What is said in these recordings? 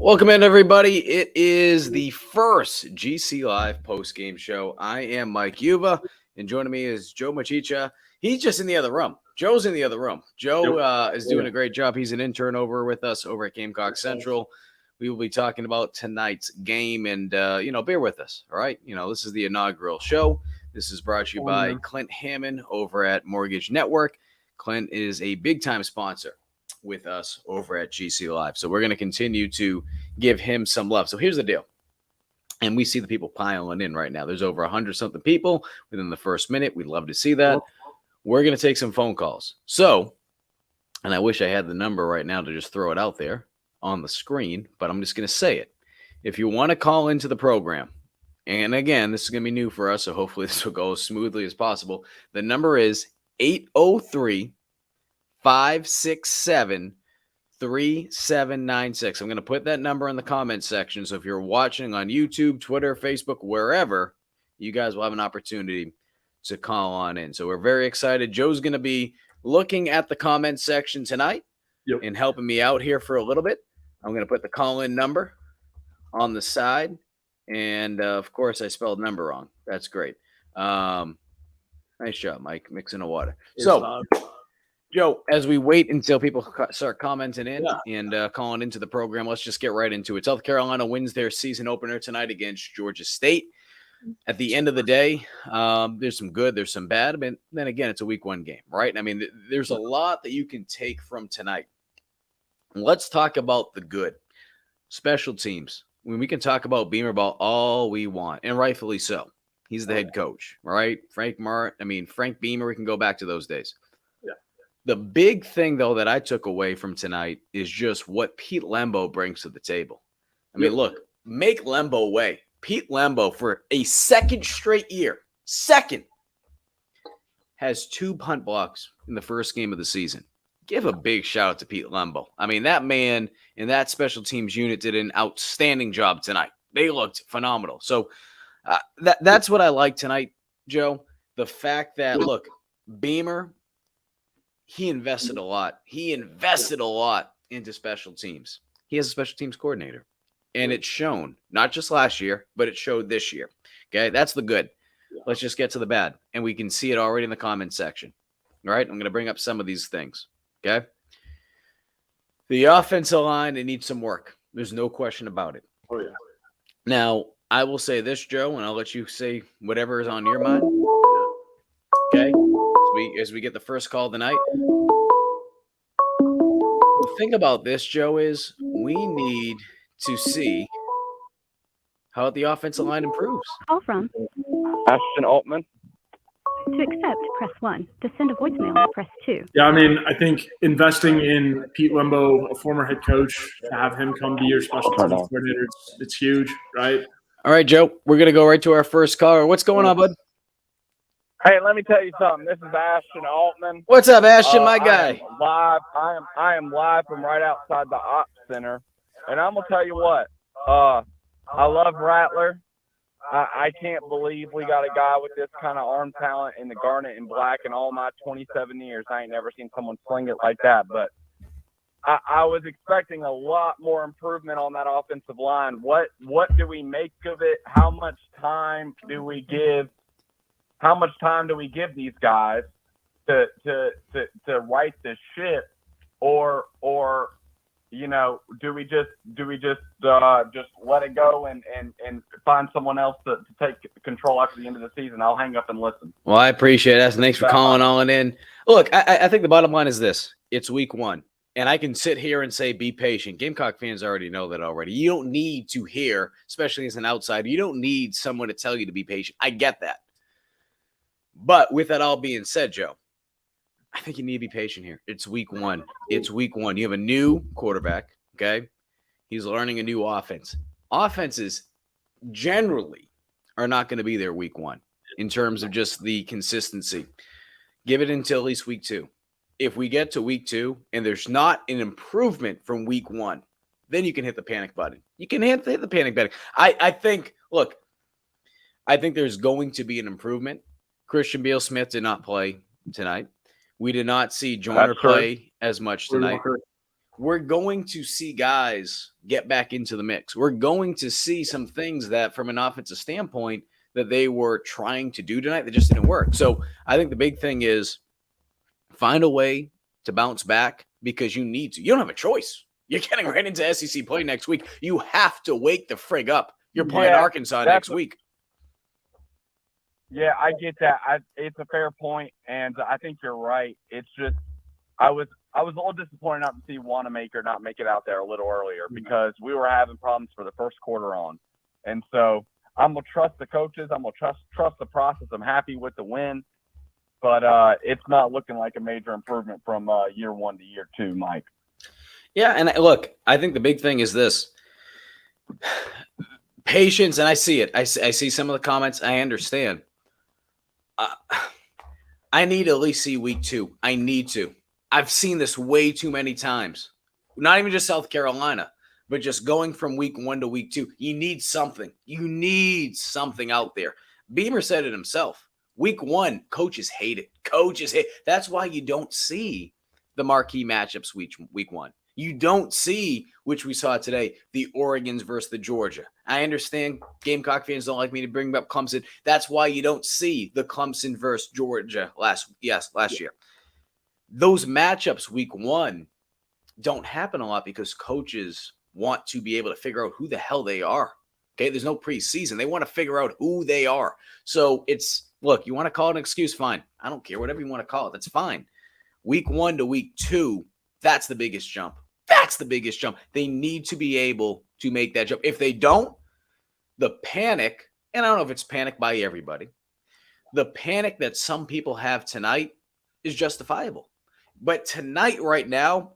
Welcome in, everybody. It is the first GC Live post-game show. I am Mike Yuba, and joining me is Joe Machicha. He's just in the other room. Joe's in the other room. Joe is doing a great job. He's an intern over with us over at Gamecock Central. We will be talking about tonight's game, and, bear with us, all right? This is the inaugural show. This is brought to you by Clint Hammond over at Mortgage Network. Clint is a big-time sponsor with us over at GC Live. So we're going to continue to give him some love. So here's the deal. And we see the people piling in right now. There's over 100-something people within the first minute. We'd love to see that. We're going to take some phone calls. So, and I wish I had the number right now to just throw it out there on the screen, but I'm just going to say it. If you want to call into the program, and again, this is going to be new for us, so hopefully this will go as smoothly as possible. The number is 803 567-3796. I'm going to put that number in the comment section. So if you're watching on YouTube, Twitter, Facebook, wherever, you guys will have an opportunity to call on in. So we're very excited. Joe's going to be looking at the comment section tonight and helping me out here for a little bit. I'm going to put the call-in number on the side. And, of course, I spelled number wrong. That's great. Nice job, Mike, mixing the water. Joe, as we wait until people start commenting in and calling into the program, let's just get right into it. South Carolina wins their season opener tonight against Georgia State. At the end of the day, there's some good, there's some bad, but then again, it's a week one game, right? I mean, there's a lot that you can take from tonight. Let's talk about the good. Special teams. When we can talk about Beamer ball all we want, and rightfully so. He's the head coach, right? Frank Beamer, we can go back to those days. The big thing, though, that I took away from tonight is just what Pete Lembo brings to the table. I mean, look, make Lembo way. Pete Lembo, for a second straight year, has 2 punt blocks in the first game of the season. Give a big shout out to Pete Lembo. I mean, that man and that special teams unit did an outstanding job tonight. They looked phenomenal. So that's what I like tonight, Joe. The fact that, look, Beamer – he invested a lot. He invested a lot into special teams. He has a special teams coordinator. And it's shown, not just last year, but it showed this year. Okay, that's the good. Let's just get to the bad. And we can see it already in the comment section. All right, I'm going to bring up some of these things. Okay? The offensive line, it needs some work. There's no question about it. Oh, yeah. Now, I will say this, Joe, and I'll let you say whatever is on your mind. Okay? As we get the first call tonight. The thing about this, Joe, is we need to see how the offensive line improves. Call from Ashton Altman. To accept, press 1. To send a voicemail, press 2. Yeah, I mean, I think investing in Pete Lembo, a former head coach, to have him come be your special teams coordinator, it's huge, right? All right, Joe, we're going to go right to our first caller. What's going on, bud? Hey, let me tell you something. This is Ashton Altman. What's up, Ashton, my guy? I am live from right outside the Ops Center, and I'm gonna tell you what. I love Rattler. I can't believe we got a guy with this kind of arm talent in the garnet and black. In all my 27 years, I ain't never seen someone sling it like that. But I was expecting a lot more improvement on that offensive line. What do we make of it? How much time do we give? How much time do we give these guys to right the ship, or do we just let it go and find someone else to take control after the end of the season? I'll hang up and listen. Well, I appreciate that. Thanks for calling on in. Look, I think the bottom line is this: it's week one, and I can sit here and say, be patient. Gamecock fans already know that already. You don't need to hear, especially as an outsider, you don't need someone to tell you to be patient. I get that. But with that all being said, Joe, I think you need to be patient here. It's week one. You have a new quarterback, okay? He's learning a new offense. Offenses generally are not going to be there week one in terms of just the consistency. Give it until at least week 2. If we get to week 2 and there's not an improvement from week 1, then you can hit the panic button. You can hit the panic button. I think there's going to be an improvement. Christian Beal-Smith did not play tonight. We did not see Joyner play as much tonight. we're going to see guys get back into the mix. We're going to see some things that, from an offensive standpoint, that they were trying to do tonight that just didn't work. So I think the big thing is find a way to bounce back because you need to. You don't have a choice. You're getting right into SEC play next week. You have to wake the frig up. You're playing Arkansas next week. Yeah, I get that. It's a fair point, and I think you're right. It's just I was a little disappointed not to see Wanamaker not make it out there a little earlier because we were having problems for the first quarter on. And so I'm going to trust the coaches. I'm going to trust the process. I'm happy with the win. But it's not looking like a major improvement from year 1 to year 2, Mike. Yeah, and look, I think the big thing is this. Patience, and I see it. I see some of the comments. I understand. I need to at least see week 2. I need to. I've seen this way too many times. Not even just South Carolina, but just going from week 1 to week 2. You need something. You need something out there. Beamer said it himself. Week 1, coaches hate it. Coaches hate it. That's why you don't see the marquee matchups week 1. You don't see, which we saw today, the Oregons versus the Georgia. I understand Gamecock fans don't like me to bring up Clemson. That's why you don't see the Clemson versus Georgia last year. Those matchups week 1 don't happen a lot because coaches want to be able to figure out who the hell they are. Okay, there's no preseason. They want to figure out who they are. So look, you want to call it an excuse? Fine. I don't care. Whatever you want to call it, that's fine. Week 1 to week 2, that's the biggest jump. That's the biggest jump. They need to be able to make that jump. If they don't, the panic, and I don't know if it's panic by everybody, the panic that some people have tonight is justifiable. But tonight, right now,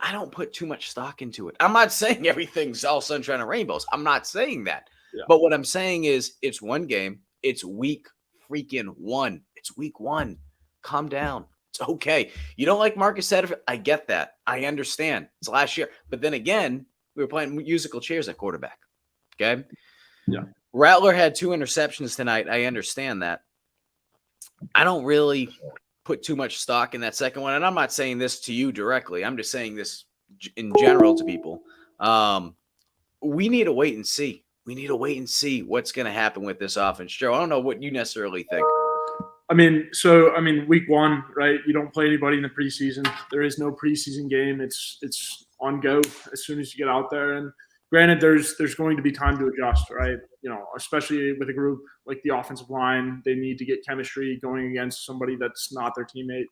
I don't put too much stock into it. I'm not saying everything's all sunshine and rainbows. I'm not saying that. Yeah. But what I'm saying is it's one game. It's week freaking 1. It's week 1. Calm down. It's okay. You don't like Marcus Satterfield? I get that. I understand. It's last year. But then again, we were playing musical chairs at quarterback. Okay? Yeah. Rattler had 2 interceptions tonight. I understand that. I don't really put too much stock in that second one. And I'm not saying this to you directly. I'm just saying this in general to people. We need to wait and see. We need to wait and see what's going to happen with this offense. Joe, I don't know what you necessarily think. Week 1, right? You don't play anybody in the preseason. There is no preseason game. It's on go as soon as you get out there. And granted, there's going to be time to adjust, right? Especially with a group like the offensive line, they need to get chemistry going against somebody that's not their teammate.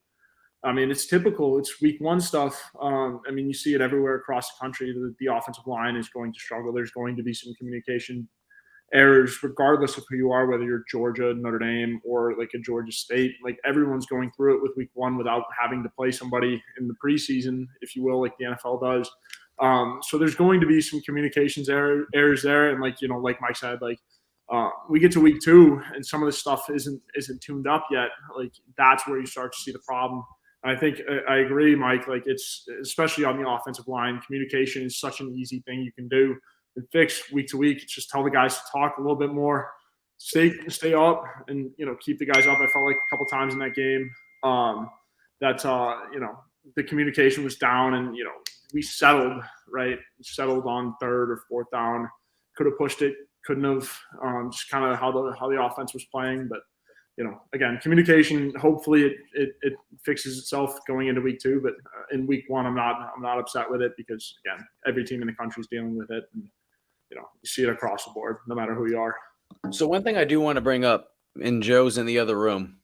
It's typical. It's week 1 stuff. You see it everywhere across the country. The offensive line is going to struggle. There's going to be some communication errors, regardless of who you are, whether you're Georgia, Notre Dame, or like a Georgia State. Like everyone's going through it with week 1 without having to play somebody in the preseason, if you will, like the NFL does. So there's going to be some communications errors there, and like Mike said, we get to week 2 and some of this stuff isn't tuned up yet. Like that's where you start to see the problem. And I think I agree, Mike. Like it's especially on the offensive line, communication is such an easy thing you can do and fix week to week. It's just tell the guys to talk a little bit more, stay up, and keep the guys up. I felt like a couple times in that game the communication was down, and we settled settled on 3rd or 4th down. Could have pushed it, couldn't have. Just kind of how the offense was playing, but again, communication. Hopefully, it fixes itself going into week 2. But in week 1, I'm not upset with it because again, every team in the country is dealing with it, and you see it across the board, no matter who you are. So one thing I do want to bring up, and Joe's in the other room.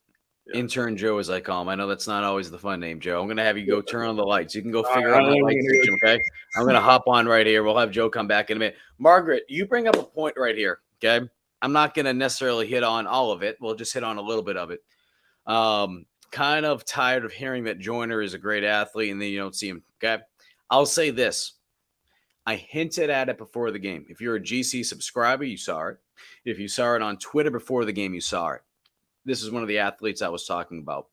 Yeah. Intern Joe, as I call him. I know that's not always the fun name, Joe. I'm going to have you go turn on the lights. You can go figure out my light switch, okay? I'm going to hop on right here. We'll have Joe come back in a minute. Margaret, you bring up a point right here, okay? I'm not going to necessarily hit on all of it. We'll just hit on a little bit of it. Kind of tired of hearing that Joyner is a great athlete and then you don't see him, okay? I'll say this. I hinted at it before the game. If you're a GC subscriber, you saw it. If you saw it on Twitter before the game, you saw it. This is one of the athletes I was talking about.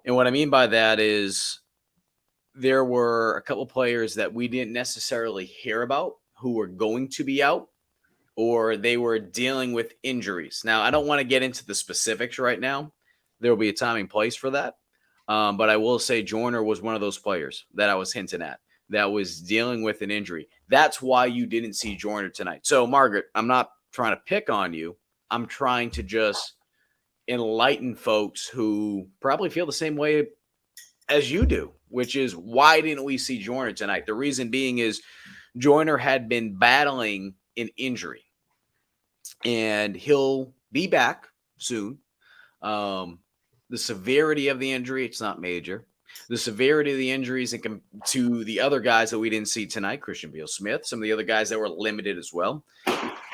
And what I mean by that is there were a couple players that we didn't necessarily hear about who were going to be out or they were dealing with injuries. Now, I don't want to get into the specifics right now. There will be a time and place for that. But I will say Joyner was one of those players that I was hinting at. that was dealing with an injury. That's why you didn't see Joyner tonight. So, Margaret, I'm not trying to pick on you. I'm trying to just enlighten folks who probably feel the same way as you do, which is why didn't we see Joyner tonight? The reason being is Joyner had been battling an injury, and he'll be back soon. The severity of the injury, it's not major. The severity of the injuries to the other guys that we didn't see tonight, Christian Beal-Smith, some of the other guys that were limited as well,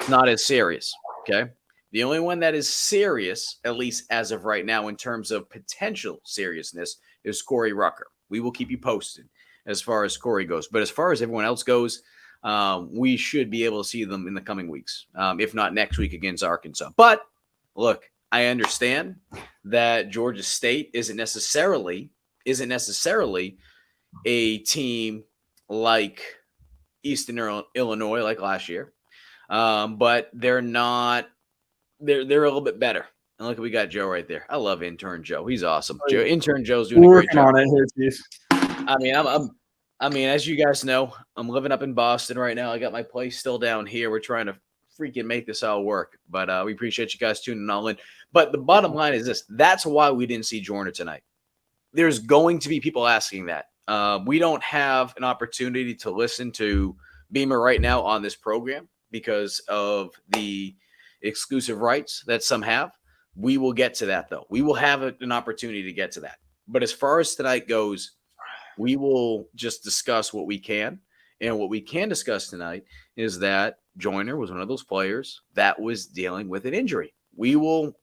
not as serious, okay? The only one that is serious, at least as of right now, in terms of potential seriousness, is Corey Rucker. We will keep you posted as far as Corey goes. But as far as everyone else goes, we should be able to see them in the coming weeks, if not next week against Arkansas. But look, I understand that Georgia State isn't necessarily a team like Eastern Illinois like last year, but they're not. They're a little bit better. And look, we got Joe right there. I love intern Joe. He's awesome. Intern Joe's doing a great job. On it here, Chief. I mean, as you guys know, I'm living up in Boston right now. I got my place still down here. We're trying to freaking make this all work. But we appreciate you guys tuning all in. But the bottom line is this. That's why we didn't see Joyner tonight. There's going to be people asking that. We don't have an opportunity to listen to Beamer right now on this program because of the exclusive rights that some have. We will get to that, though. We will have an opportunity to get to that. But as far as tonight goes, we will just discuss what we can. And what we can discuss tonight is that Joyner was one of those players that was dealing with an injury. We'll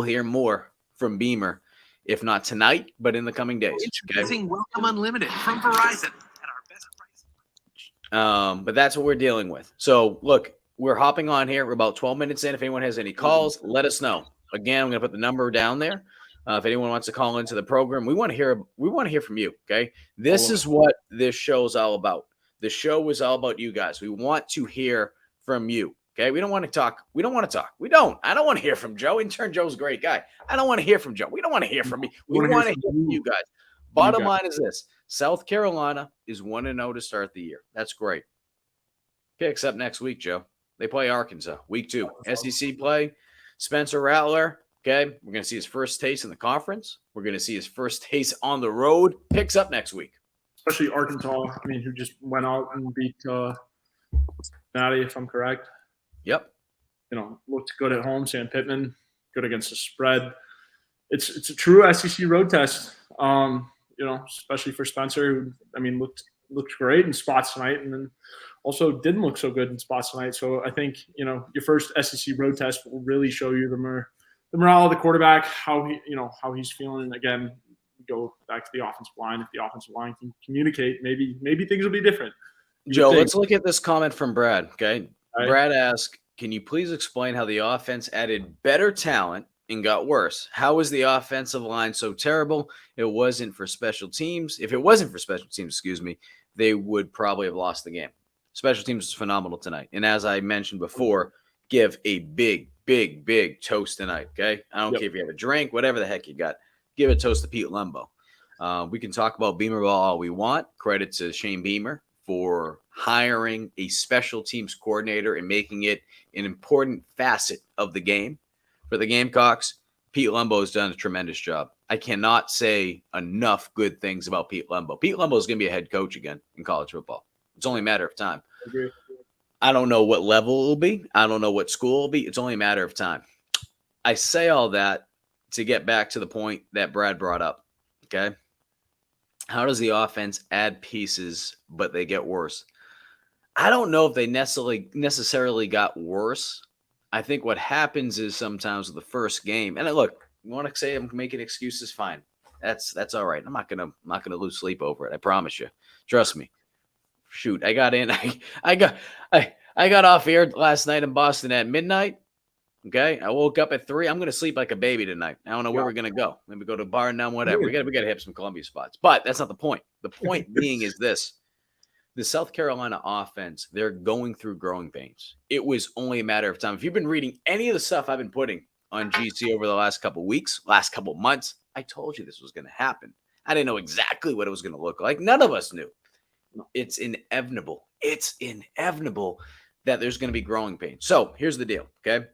hear more from Beamer, if not tonight, but in the coming days. Introducing Welcome Unlimited from Verizon at our best price. But that's what we're dealing with. So, look, we're hopping on here. We're about 12 minutes in. If anyone has any calls, let us know. Again, I'm going to put the number down there. If anyone wants to call into the program, we want to hear from you. Okay. This is what this show is all about. The show is all about you guys. We want to hear from you. Okay. We don't want to talk. I don't want to hear from Joe. Intern Joe's a great guy. I don't want to hear from Joe. We don't want to hear from me. We want to hear from you guys. Bottom line is this. South Carolina is 1-0 to start the year. That's great. Picks up next week, Joe. They play Arkansas, week 2. SEC play, Spencer Rattler. Okay, we're going to see his first taste in the conference. We're going to see his first taste on the road. Picks up next week. Especially Arkansas, who just went out and beat Cincinnati, if I'm correct. Yep. Looked good at home. Sam Pittman, good against the spread. It's a true SEC road test, especially for Spencer, who, looked great in spots tonight, and then also didn't look so good in spots tonight. So I think, your first SEC road test will really show you the morale of the quarterback, how he's feeling. And again, go back to the offensive line. If the offensive line can communicate, maybe things will be different. Joe, let's look at this comment from Brad. Okay. Right. Brad asked, can you please explain how the offense added better talent and got worse? How was the offensive line so terrible? It wasn't for special teams. If it wasn't for special teams, they would probably have lost the game. Special teams was phenomenal tonight. And as I mentioned before, give a big toast tonight, okay? I don't care if you have a drink, whatever the heck you got. Give a toast to Pete Lembo. We can talk about Beamer ball all we want. Credit to Shane Beamer for hiring a special teams coordinator and making it an important facet of the game. For the Gamecocks, Pete Lembo has done a tremendous job. I cannot say enough good things about Pete Lembo. Pete Lembo is going to be a head coach again in college football. It's only a matter of time. I agree. I don't know what level it will be. I don't know what school it will be. It's only a matter of time. I say all that to get back to the point that Brad brought up, okay? How does the offense add pieces, but they get worse? I don't know if they necessarily got worse. I think what happens is sometimes with the first game, and look, you want to say I'm making excuses, fine. That's all right. I'm not gonna lose sleep over it. I promise you. Trust me. Shoot, I got in. I got off air last night in Boston at midnight. Okay, I woke up at 3. I'm gonna sleep like a baby tonight. I don't know where we're gonna go. Maybe go to a bar and down, whatever. We gotta hit some Columbia spots. But that's not the point. The point being is this: the South Carolina offense, they're going through growing pains. It was only a matter of time. If you've been reading any of the stuff I've been putting on GC over the last couple of weeks, last couple of months, I told you this was gonna happen. I didn't know exactly what it was going to look like. None of us knew. It's inevitable. It's inevitable that there's going to be growing pains. So here's the deal, okay?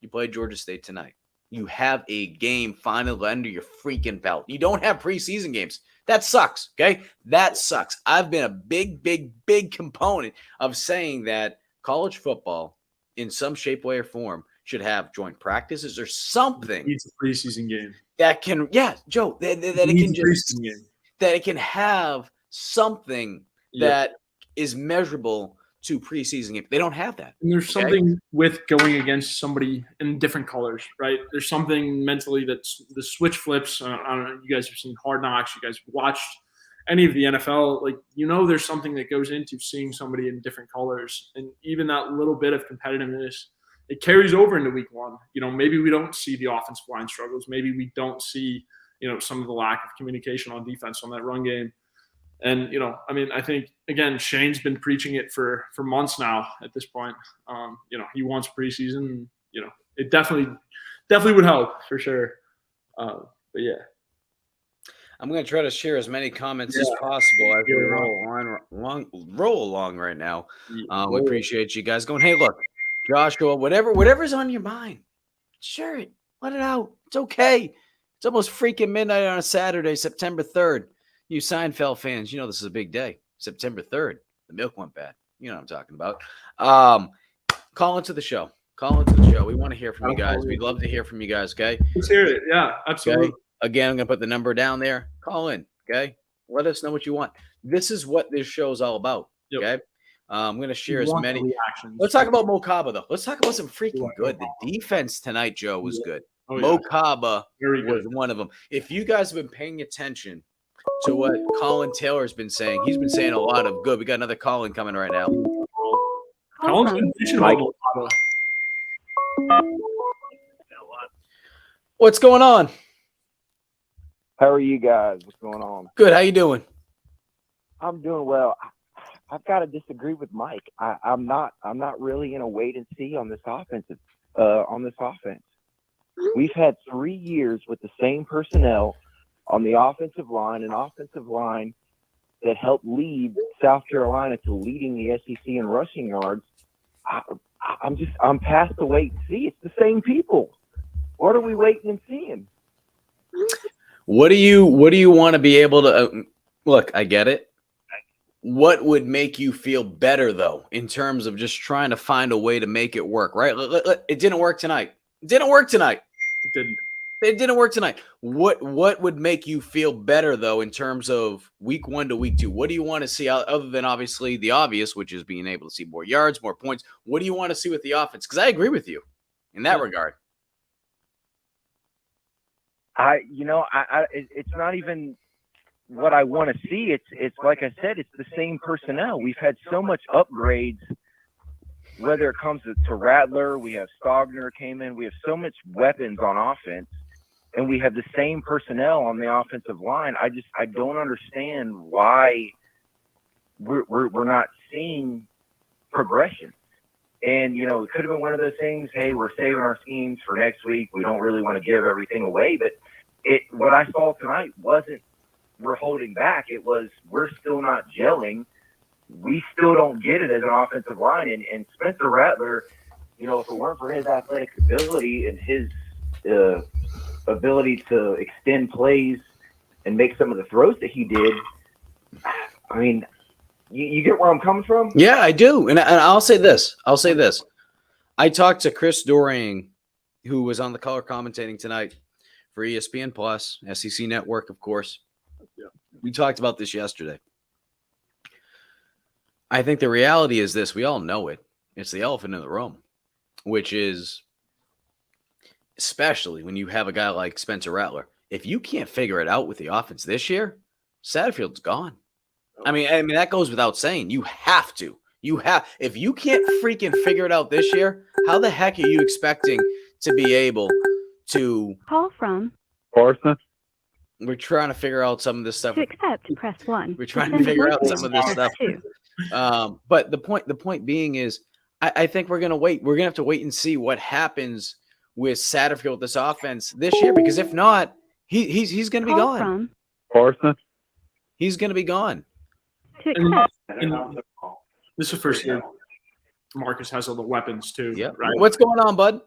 You play Georgia State tonight. You have a game finally under your freaking belt. You don't have preseason games. That sucks, okay? That sucks. I've been a big component of saying that college football, in some shape, way, or form, should have joint practices or something. It's a preseason game. That can, Joe, that it can have something that is measurable to preseason game. They don't have that. And there's something with going against somebody in different colors, right? There's something mentally that's the switch flips. I don't know. You guys have seen Hard Knocks. You guys have watched any of the NFL. Like, there's something that goes into seeing somebody in different colors. And even that little bit of competitiveness, it carries over into week one. Maybe we don't see the offensive line struggles. Maybe we don't see, some of the lack of communication on defense on that run game. And, I think, again, Shane's been preaching it for months now at this point. He wants preseason. It definitely would help for sure. But, yeah. I'm going to try to share as many comments as possible as we roll along right now. We appreciate you guys going, hey, look, Joshua, whatever's on your mind, share it. Let it out. It's okay. It's almost freaking midnight on a Saturday, September 3rd. You Seinfeld fans, this is a big day. September 3rd. The milk went bad. You know what I'm talking about. Call into the show. We want to hear from you guys. We'd love to hear from you guys, okay? Let's hear it. Yeah, absolutely. Okay? Again, I'm going to put the number down there. Call in, okay? Let us know what you want. This is what this show is all about, okay? I'm going to share as many. Let's talk about Mo Kaba, though. Let's talk about some freaking good. The defense tonight, Joe, was good. Mo Kaba was one of them. If you guys have been paying attention to what Colin Taylor's been saying, he's been saying a lot of good. We got another Colin coming right now. Colin's been preaching about Mo Kaba. What's going on? How are you guys? What's going on? Good. How you doing? I'm doing well. I've got to disagree with Mike. I'm not really in a wait and see on this offense. We've had 3 years with the same personnel on the offensive line, an offensive line that helped lead South Carolina to leading the SEC in rushing yards. I'm past the wait and see. It's the same people. What are we waiting and seeing? What do you want to be able to look? I get it. What would make you feel better, though, in terms of just trying to find a way to make it work, right? It didn't work tonight. It didn't work tonight. It didn't work tonight. What would make you feel better, though, in terms of week 1 to week 2? What do you want to see other than obviously the obvious, which is being able to see more yards, more points? What do you want to see with the offense? Because I agree with you in that regard. It's not even what I want to see. It's like I said, it's the same personnel. We've had so much upgrades, whether it comes to Rattler, we have Stogner came in, we have so much weapons on offense, and we have the same personnel on the offensive line. I don't understand why we're not seeing progression. And, it could have been one of those things, hey, we're saving our schemes for next week. We don't really want to give everything away. But what I saw tonight wasn't we're holding back. It was we're still not gelling. We still don't get it as an offensive line. And Spencer Rattler, if it weren't for his athletic ability and his ability to extend plays and make some of the throws that he did, I mean, you get where I'm coming from? Yeah, I do. And I'll say this. I talked to Chris Doring, who was on the color commentating tonight for ESPN Plus, SEC Network, of course. Yeah. We talked about this yesterday. I think the reality is this. We all know it. It's the elephant in the room, which is especially when you have a guy like Spencer Rattler. If you can't figure it out with the offense this year, Satterfield's gone. I mean, that goes without saying. You have to. If you can't freaking figure it out this year, how the heck are you expecting to be able to Call from Orson? We're trying to figure out some of this stuff. to accept, press 1. We're trying to figure out some of this stuff. But the point being is, I think we're gonna wait. We're gonna have to wait and see what happens with Satterfield with this offense this year, because if not, he's gonna be gone. From Orson? He's going to be gone. To And, accept, and this is the first year Marcus has all the weapons too. Yeah. Right. What's going on, bud?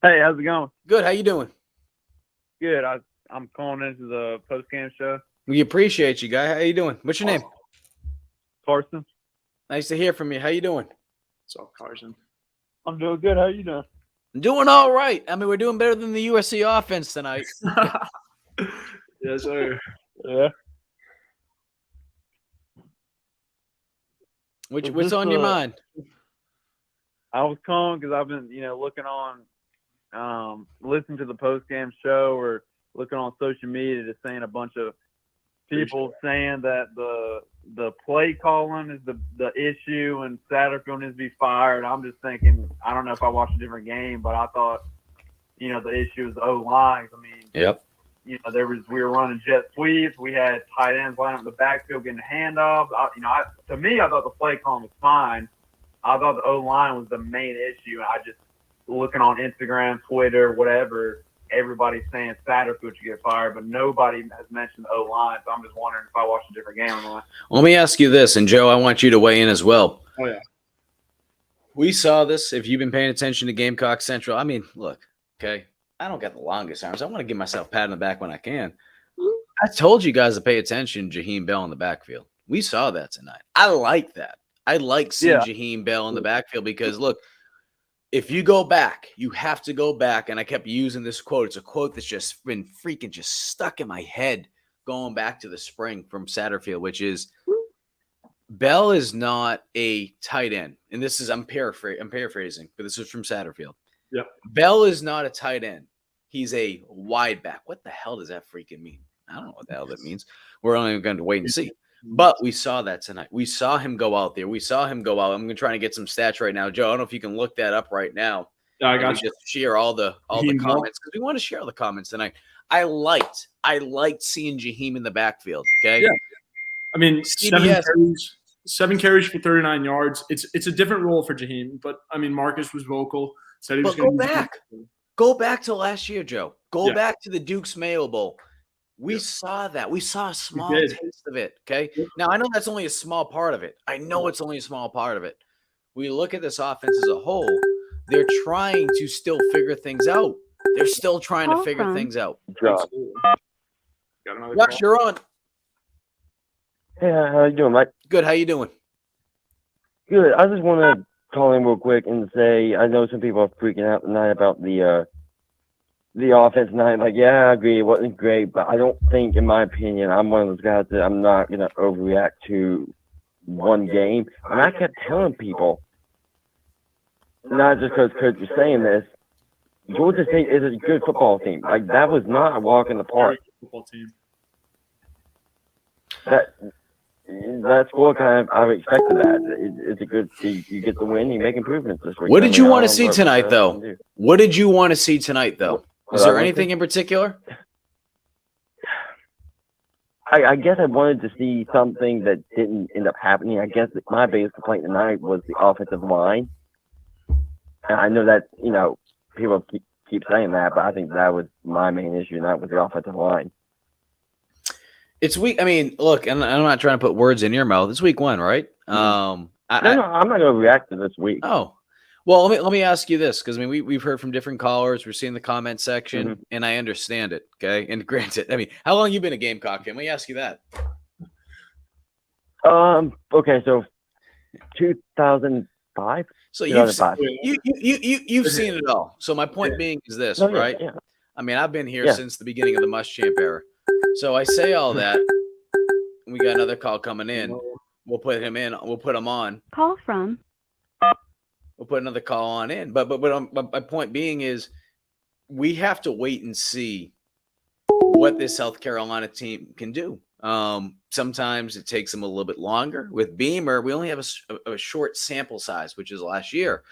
Hey, how's it going? Good. How you doing? Good. I'm calling into the post-game show. We appreciate you, guy. How you doing? What's your name? Carson. Nice to hear from you. How you doing? What's up, Carson? I'm doing good. How you doing? I'm doing all right. I mean, we're doing better than the USC offense tonight. Yes, sir. Yeah. What's on your mind? I was calling because I've been, looking on, listening to the post-game show or looking on social media, just saying a bunch of people saying that the play calling is the issue and Satterfield needs to be fired. I'm just thinking, I don't know if I watched a different game, but I thought, the issue is the O-line. I mean, Yep. we were running jet sweeps. We had tight ends lining up in the backfield getting handoffs. To me, I thought the play calling was fine. I thought the O-line was the main issue. I just looking on Instagram, Twitter, whatever, everybody's saying Satterfield should get fired, but nobody has mentioned the O-line. So I'm just wondering if I watched a different game or not. Let me ask you this, and Joe, I want you to weigh in as well. Oh yeah. We saw this. If you've been paying attention to Gamecock Central, I mean, look, okay, I don't got the longest arms. I want to give myself a pat on the back when I can. I told you guys to pay attention to Jaheim Bell in the backfield. We saw that tonight. I like that. I like seeing Jaheim Bell in the backfield because, look, if you go back, you have to go back. And I kept using this quote. It's a quote that's just been freaking just stuck in my head going back to the spring from Satterfield, which is Bell is not a tight end. And this is, I'm paraphrasing, but this is from Satterfield. Yep. Bell is not a tight end. He's a wide back. What the hell does that freaking mean? I don't know what the hell that means. We're only going to wait and see. But we saw that tonight. We saw him go out there. We saw him go out. I'm going to try to get some stats right now. Joe, I don't know if you can look that up right now. Yeah, I got you. Just share all the comments because we want to share all the comments tonight. I liked seeing Jaheim in the backfield. Okay. Yeah. I mean, CBS. 7 carries for 39 yards. It's a different role for Jaheim, but I mean, Marcus was vocal. Said he was going to go back. Go back to last year, Joe. Go back to the Duke's Mayo Bowl. We saw that. We saw a small taste of it, okay? Now, I know that's only a small part of it. I know it's only a small part of it. We look at this offense as a whole, they're trying to still figure things out. They're still trying to figure things out. Got another Josh, you're on. Hey, how you doing, Mike? Good. How you doing? Good. I just want to call in real quick and say I know some people are freaking out tonight about the offense tonight. Like, yeah, I agree, it wasn't great, but I don't think, in my opinion, I'm one of those guys that I'm not gonna overreact to one game. And I kept telling people, not just because Coach was saying this, Georgia State is a good football team. Like, that was not a walk in the park. football team. That's what I've expected. It's a good. You get the win, you make improvements this week. What did you want to see tonight, though? What did you want to see tonight, though? Is there anything in particular? I guess I wanted to see something that didn't end up happening. I guess my biggest complaint tonight was the offensive line. And I know that people keep saying that, but I think that was my main issue, and that was the offensive line. It's week. I mean, look, and I'm not trying to put words in your mouth. It's week 1, right? No, I'm not going to react to this week. Oh, well, let me ask you this, because I mean, we've heard from different callers. We're seeing the comment section, and I understand it. Okay, and granted, I mean, how long have you been a Gamecock fan? Let me ask you that. Okay, so 2005. So you've seen it all. So my point being is this, right? Yeah. I mean, I've been here since the beginning of the Muschamp era. So I say all that. We got another call coming in. We'll put him in. We'll put him on. Call from. We'll put another call on in. But my point being is we have to wait and see what this South Carolina team can do. Sometimes it takes them a little bit longer. With Beamer, we only have a short sample size, which is last year.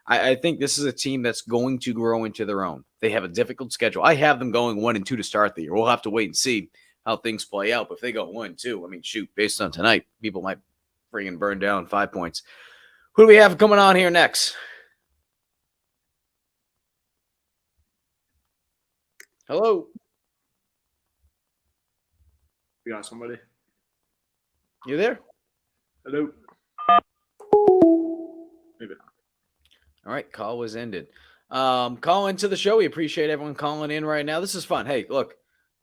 I think this is a team that's going to grow into their own. They have a difficult schedule. I have them going 1-2 to start the year. We'll have to wait and see how things play out. But if they go 1-2, I mean, shoot, based on tonight, people might friggin' burn down 5 points. Who do we have coming on here next? Hello. We got somebody. You there? Hello. Maybe not. All right, call was ended. Call into the show. We appreciate everyone calling in right now. This is fun. Hey, look,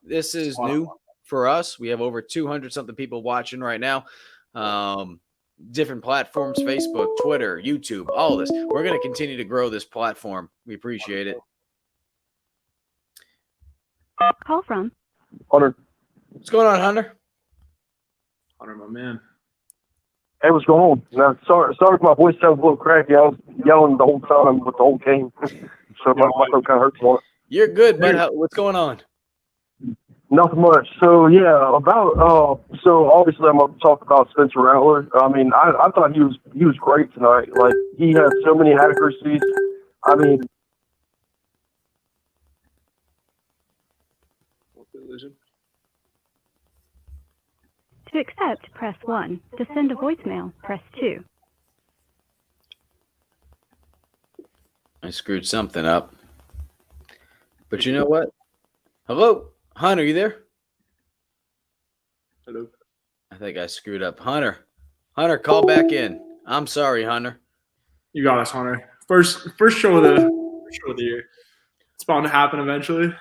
this is new for us. We have over 200 something people watching right now. Different platforms, Facebook, Twitter, YouTube, all this. We're going to continue to grow this platform. We appreciate it. Call from Hunter. What's going on, Hunter? Hunter, my man. Hey, what's going on? Now, sorry if my voice sounds a little cracky. I was yelling the whole time with the whole game, so my throat kind of hurts a lot. You're good, bud. What's going on? Nothing much. So yeah, so obviously I'm going to talk about Spencer Rattler. I mean, I thought he was great tonight. Like, he had so many accuracies. I mean, to accept, press 1. To send a voicemail, press 2. I screwed something up. But you know what? Hello? Hunter, you there? Hello. I think I screwed up. Hunter, call back in. I'm sorry, Hunter. You got us, Hunter. First show of the year. It's bound to happen eventually.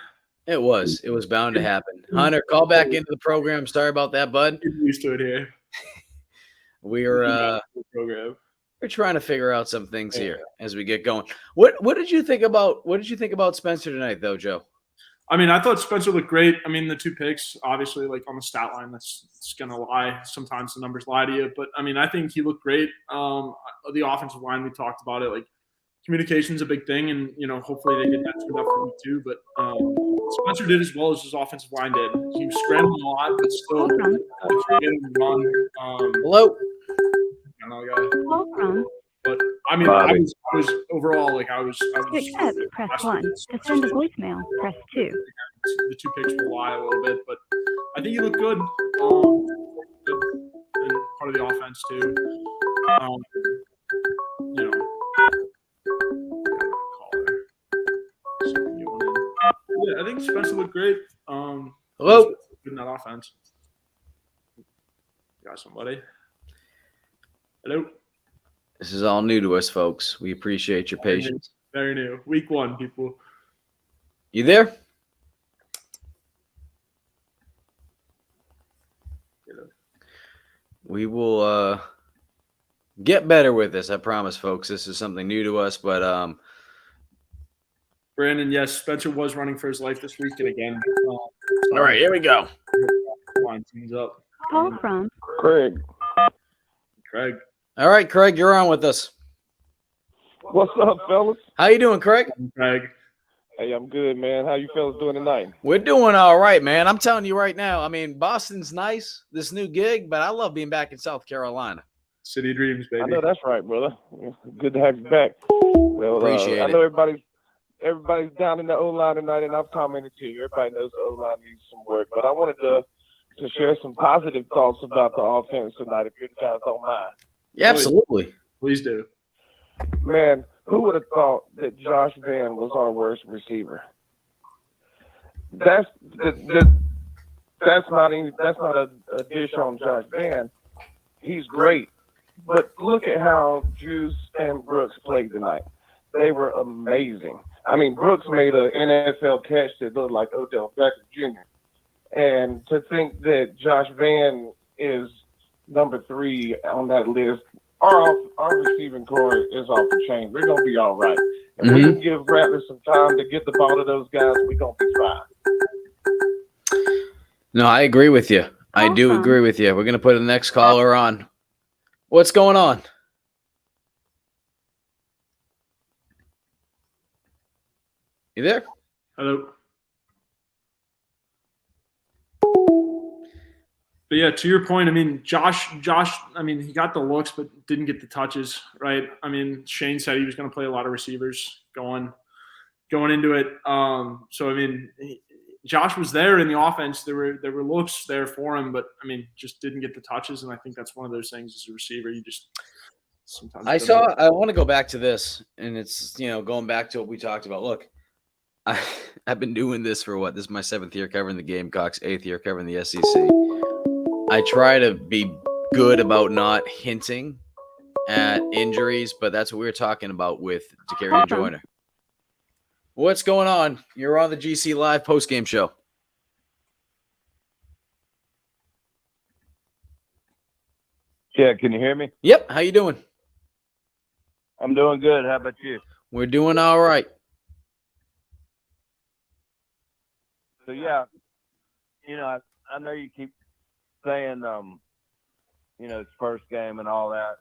It was bound to happen. Hunter, call back into the program. Sorry about that, bud. Get used to it here. We're Program. we're trying to figure out some things here as we get going. What did you think about Spencer tonight, though, Joe? I mean, I thought Spencer looked great. I mean, the 2 picks, obviously, like on the stat line, it's gonna lie. Sometimes the numbers lie to you, but I mean, I think he looked great. The offensive line, we talked about it. Like, communication's a big thing, and hopefully they get that turned up for week 2. But Spencer did as well as his offensive line did. He was scrambling a lot, but still getting the run. Hello. Another guy. Call from But I mean, I was overall like I was. to accept, press 1. To send a voicemail, press 2. The 2 picks will lie a little bit, but I think he looked good. And part of the offense too. Yeah, I think Spencer looked great. Hello. Good in that offense. Got somebody. Hello. This is all new to us, folks. We appreciate your patience. Very new. Week 1, people. You there? We will get better with this. I promise, folks. This is something new to us, but Brandon, yes, Spencer was running for his life this week, and again. all right, here we go. Line things up. Call from Craig. All right, Craig, you're on with us. What's up, fellas? How you doing, Craig? Craig. Hey, I'm good, man. How you fellas doing tonight? We're doing all right, man. I'm telling you right now. I mean, Boston's nice, this new gig, but I love being back in South Carolina. City Dreams, baby. I know that's right, brother. Good to have you back. Well, Appreciate I know it. everybody's down in the O-line tonight, and I've commented too. Everybody knows the O-line needs some work, but I wanted to share some positive thoughts about the offense tonight, if you guys don't mind. Yeah, absolutely. Please do. Man, who would have thought that Josh Van was our worst receiver? That's not a dish on Josh Van. He's great, but look at how Juice and Brooks played tonight. They were amazing. I mean, Brooks made an NFL catch that looked like Odell Beckham Jr. And to think that Josh Van is number 3 on that list, our receiving core is off the chain. We're going to be all right. If we can give Rattler some time to get the ball to those guys, we're going to be fine. No, I agree with you. I do agree with you. We're going to put the next caller on. What's going on? You there? Hello. But yeah, to your point, I mean, Josh, I mean, he got the looks, but didn't get the touches, right? I mean, Shane said he was going to play a lot of receivers going into it. So, I mean, Josh was there in the offense. There were looks there for him, but, I mean, just didn't get the touches. And I think that's one of those things as a receiver. You just sometimes. I want to go back to this, and it's, going back to what we talked about. Look, I've been doing this for what? This is my 7th year covering the Gamecocks, 8th year covering the SEC. I try to be good about not hinting at injuries, but that's what we were talking about with Dakarian Joyner. What's going on? You're on the GC Live post-game show. Yeah, can you hear me? Yep. How you doing? I'm doing good. How about you? We're doing all right. So yeah, I know you keep saying it's first game and all that,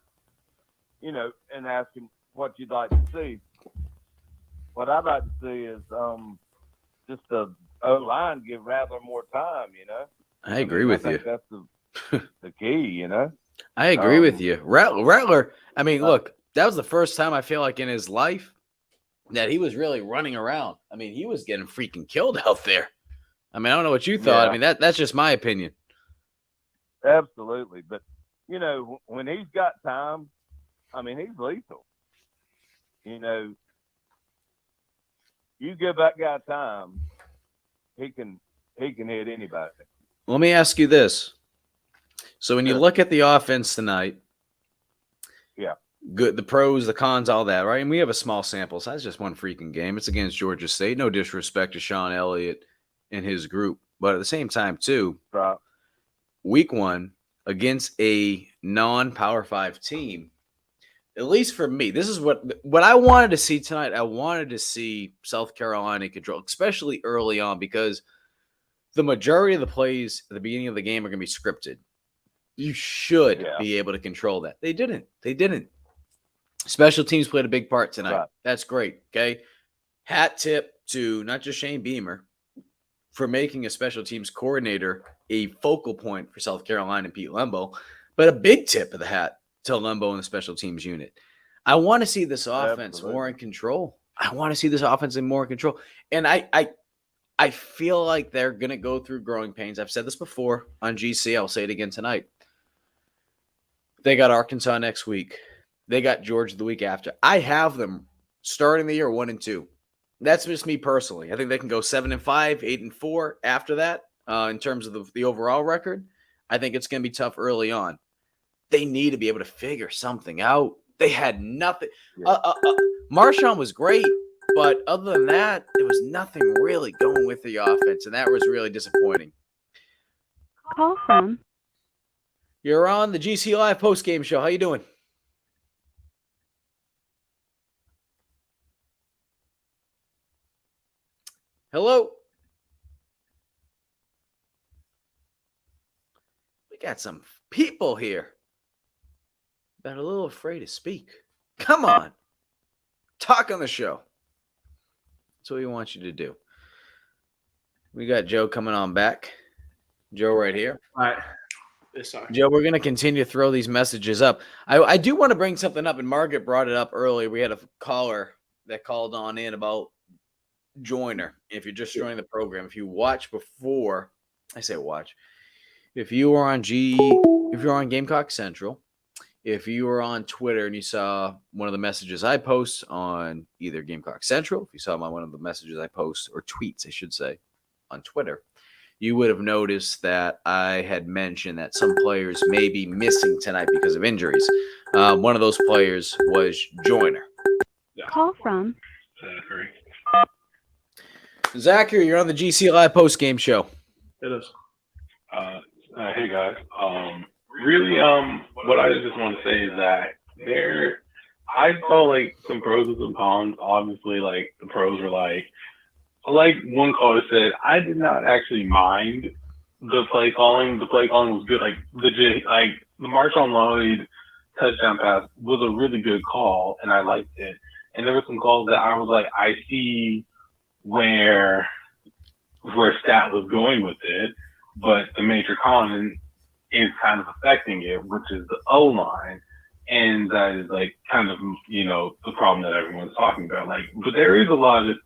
and asking what you'd like to see. What I'd like to see is just the O-line give Rattler more time, I agree with you. That's the key, I agree with you. Rattler, I mean, look, that was the first time I feel like in his life that he was really running around. I mean, he was getting freaking killed out there. I mean, I don't know what you thought. Yeah. I mean, that's just my opinion. Absolutely. But, when he's got time, I mean, he's lethal. You give that guy time, he can hit anybody. Let me ask you this. So when you Sure. look at the offense tonight, Yeah. good, the pros, the cons, all that, right? And we have a small sample size, just one freaking game. It's against Georgia State. No disrespect to Sean Elliott and his group, but at the same time, too, Right. week one against a non-Power 5 team, at least for me, this is what I wanted to see tonight. I wanted to see South Carolina control, especially early on, because the majority of the plays at the beginning of the game are going to be scripted. You should be able to control that. They didn't. Special teams played a big part tonight. Right. That's great. Okay. Hat tip to not just Shane Beamer for making a special teams coordinator a focal point for South Carolina and Pete Lembo, but a big tip of the hat to Lembo and the special teams unit. I want to see this offense more in control. And I feel like they're going to go through growing pains. I've said this before on GC. I'll say it again tonight. They got Arkansas next week. They got Georgia the week after. I have them starting the year 1-2. That's just me personally. I think they can go 7-5, 8-4 after that in terms of the overall record. I think it's going to be tough early on. They need to be able to figure something out. They had nothing. Marshawn was great, but other than that, there was nothing really going with the offense, and that was really disappointing. Call from. You're on the GC Live post-game show. How you doing? Hello? We got some people here that are a little afraid to speak. Come on. Talk on the show. That's what we want you to do. We got Joe coming on back. Joe right here. All right. Sorry. Joe, we're going to continue to throw these messages up. I do want to bring something up, and Margaret brought it up earlier. We had a caller that called on in about Joyner. If you're just joining the program, if you watch before, I say watch. If you were on if you're on Gamecock Central, if you were on Twitter and you saw one of the messages I post on either Gamecock Central, if you saw one of the messages I post, or tweets, I should say, on Twitter, you would have noticed that I had mentioned that some players may be missing tonight because of injuries. One of those players was Joyner. Call from. Zachary, you're on the GC Live post-game show. It is. Hey guys. Really, what I just want to say is that I saw like some pros and some cons. Obviously, like the pros were like one caller said, I did not actually mind the play calling. The play calling was good. Like legit, like the Marshawn Lloyd touchdown pass was a really good call, and I liked it. And there were some calls that I was like, I see where Stat was going with it, but the major con is kind of affecting it, which is the O-line. And that is like kind of, the problem that everyone's talking about. Like, but there is a lot of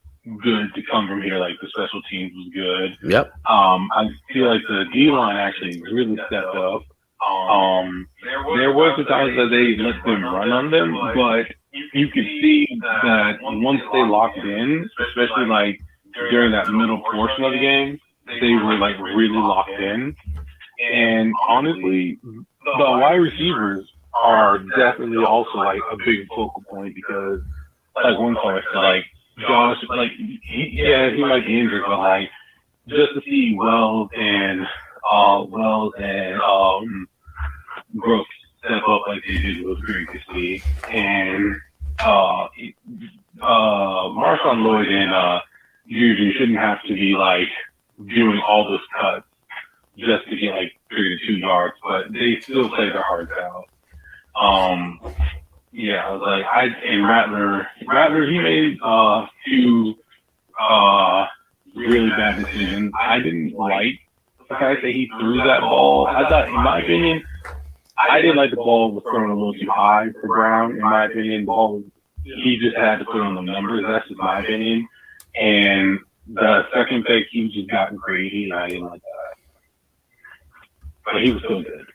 good to come from here. Like the special teams was good. Yep. I feel like the D-line actually really stepped up. There were some times that they let them run on them, but you could see that once they locked in, especially like during that middle portion of the game, they were like really locked in. And honestly, the wide receivers are definitely also like a big focal point because, like one caller said, like Josh, like he might be injured, but like just to see Wells and Brooks step up like they did was great to see, and Marshawn Lloyd and Juju shouldn't have to be like doing all those cuts just to get like 32 yards, but they still play their hearts out. Yeah, like and Rattler, he made a few really bad decisions. I didn't like the fact that he threw that ball. I thought, in my opinion, I didn't like the ball was thrown a little too high for Brown. In my opinion, he just had to put on the numbers. That's just my opinion. And the second pick, he just got greedy, and I didn't like that. But he was still good.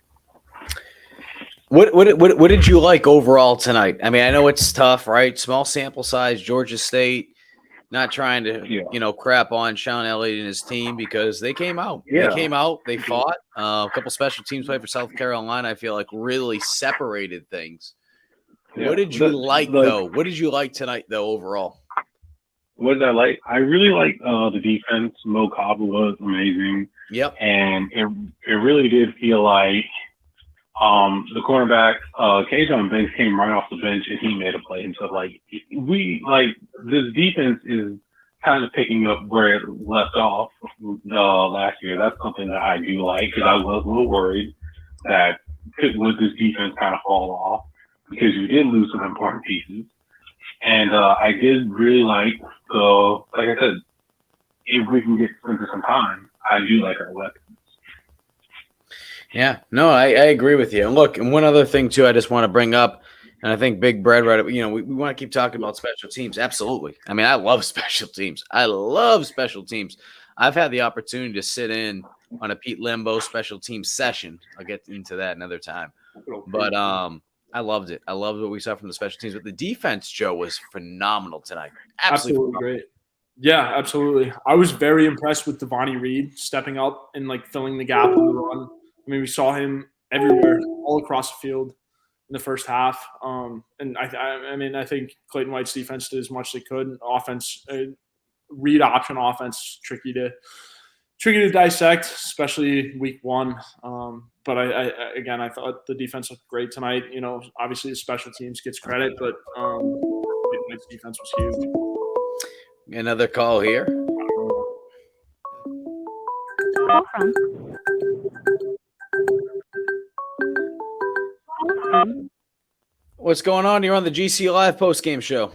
What did you like overall tonight? I mean, I know it's tough, right? Small sample size, Georgia State. Not trying to, crap on Sean Elliott and his team because they came out. Yeah. They came out. They fought. A couple special teams played for South Carolina. I feel like really separated things. Yeah. What did you like, though? What did you like tonight, though, overall? What did I like? I really liked the defense. Mo Kaba was amazing. Yep. And it really did feel like the cornerback, Kajon Banks came right off the bench and he made a play and stuff. Like this defense is kind of picking up where it left off last year. That's something that I do like because I was a little worried that would this defense kind of fall off because we did lose some important pieces. And I did really like like I said, if we can get into some time, I do like our weapons. Yeah, no, I agree with you. And look, and one other thing too, I just want to bring up, and I think Big Bread, right? We want to keep talking about special teams. Absolutely. I mean, I love special teams. I've had the opportunity to sit in on a Pete Limbo special team session. I'll get into that another time. But I loved it. I loved what we saw from the special teams. But the defense, Joe, was phenomenal tonight. Absolutely great. Yeah, absolutely. I was very impressed with Devontae Reed stepping up and like filling the gap in the run. I mean, we saw him everywhere, all across the field in the first half. And I think Clayton White's defense did as much as they could. Offense, read option offense, tricky to dissect, especially week one. But I thought the defense looked great tonight. Obviously the special teams gets credit, but Clayton White's defense was huge. Another call here. Call from. What's going on? You're on the GC Live postgame show.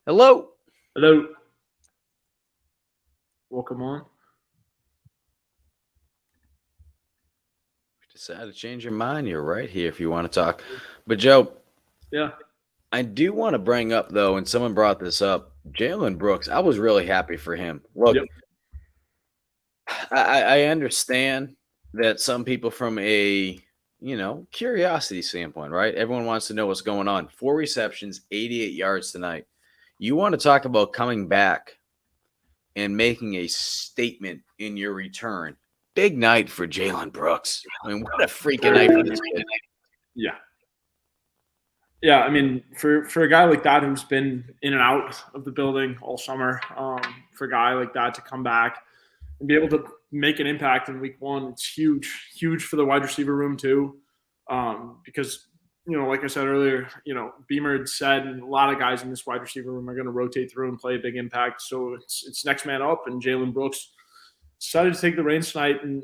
Hello. Welcome on. Decided to change your mind. You're right here if you want to talk. But Joe, yeah, I do want to bring up though, and someone brought this up, Jalen Brooks. I was really happy for him. Look, I understand that some people from a curiosity standpoint, right? Everyone wants to know what's going on. 4 receptions, 88 yards tonight. You want to talk about coming back and making a statement in your return. Big night for Jalen Brooks. I mean, what a freaking night for this kid. Yeah. I mean, for a guy like that who's been in and out of the building all summer, for a guy like that to come back and be able to make an impact in week one, it's huge for the wide receiver room too. Because, like I said earlier, Beamer had said, and a lot of guys in this wide receiver room are going to rotate through and play a big impact. So it's next man up, and Jalen Brooks decided to take the reins tonight and,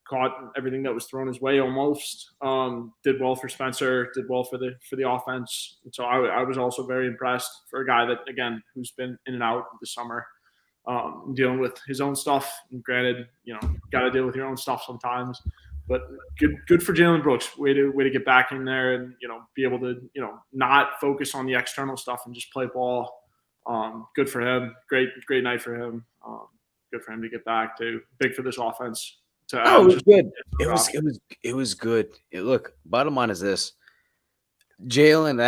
caught everything that was thrown his way almost. Did well for Spencer, did well for the offense. And so I was also very impressed for a guy that, again, who's been in and out this summer, dealing with his own stuff. And granted, got to deal with your own stuff sometimes. But good for Jalen Brooks. Way to get back in there and, be able to, not focus on the external stuff and just play ball. Good for him. Great night for him. Good for him to get back too. Big for this offense. It was good. It was good. Look, bottom line is this. Jalen,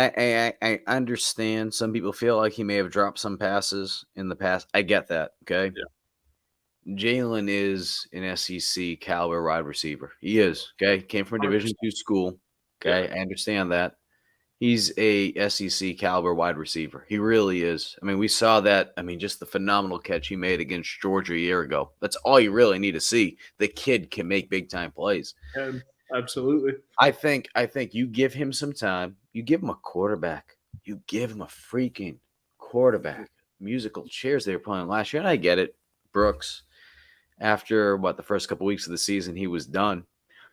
I understand some people feel like he may have dropped some passes in the past. I get that. Okay. Yeah. Jalen is an SEC caliber wide receiver. He is. Okay. Came from a Division II school. Okay. I understand that. He's a SEC caliber wide receiver. He really is. I mean, we saw that. I mean, just the phenomenal catch he made against Georgia a year ago. That's all you really need to see. The kid can make big time plays. Absolutely. I think you give him some time. You give him a quarterback. You give him a freaking quarterback. Musical chairs they were playing last year, and I get it. Brooks, after the first couple weeks of the season, he was done.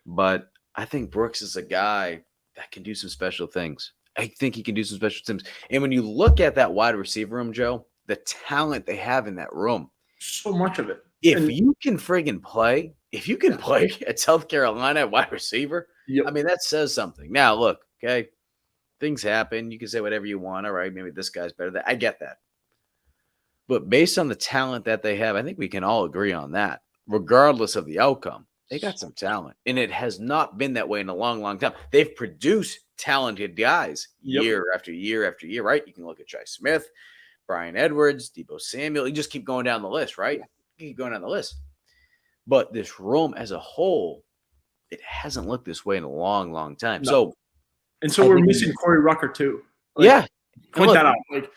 But I think Brooks is a guy that can do some special things. I think he can do some special things. And when you look at that wide receiver room, Joe, the talent they have in that room, so much of it. If you can friggin' play, at South Carolina at wide receiver, I mean, that says something. Now, look, okay, things happen. You can say whatever you want. All right, maybe this guy's better. I get that. But based on the talent that they have, I think we can all agree on that. Regardless of the outcome, they got some talent. And it has not been that way in a long, long time. They've produced talented guys year after year after year, right? You can look at Jai Smith, Brian Edwards, Debo Samuel. You just keep going down the list, right? You keep going down the list. But this room as a whole, it hasn't looked this way in a long, long time. No. So we're missing Corey Rucker too. Point that out. And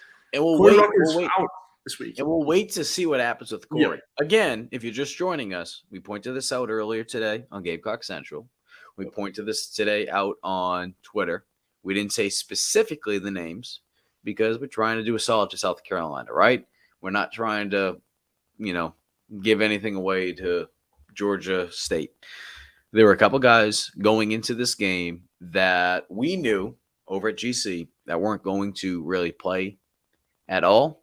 we'll Corey wait. Rucker's out this week. And we'll wait to see what happens with Corey. Yeah. Again, if you're just joining us, we pointed this out earlier today on Gamecock Central. We pointed this today out on Twitter. We didn't say specifically the names because we're trying to do a solid to South Carolina, right? We're not trying to, give anything away to Georgia State. There were a couple guys going into this game that we knew over at GC that weren't going to really play at all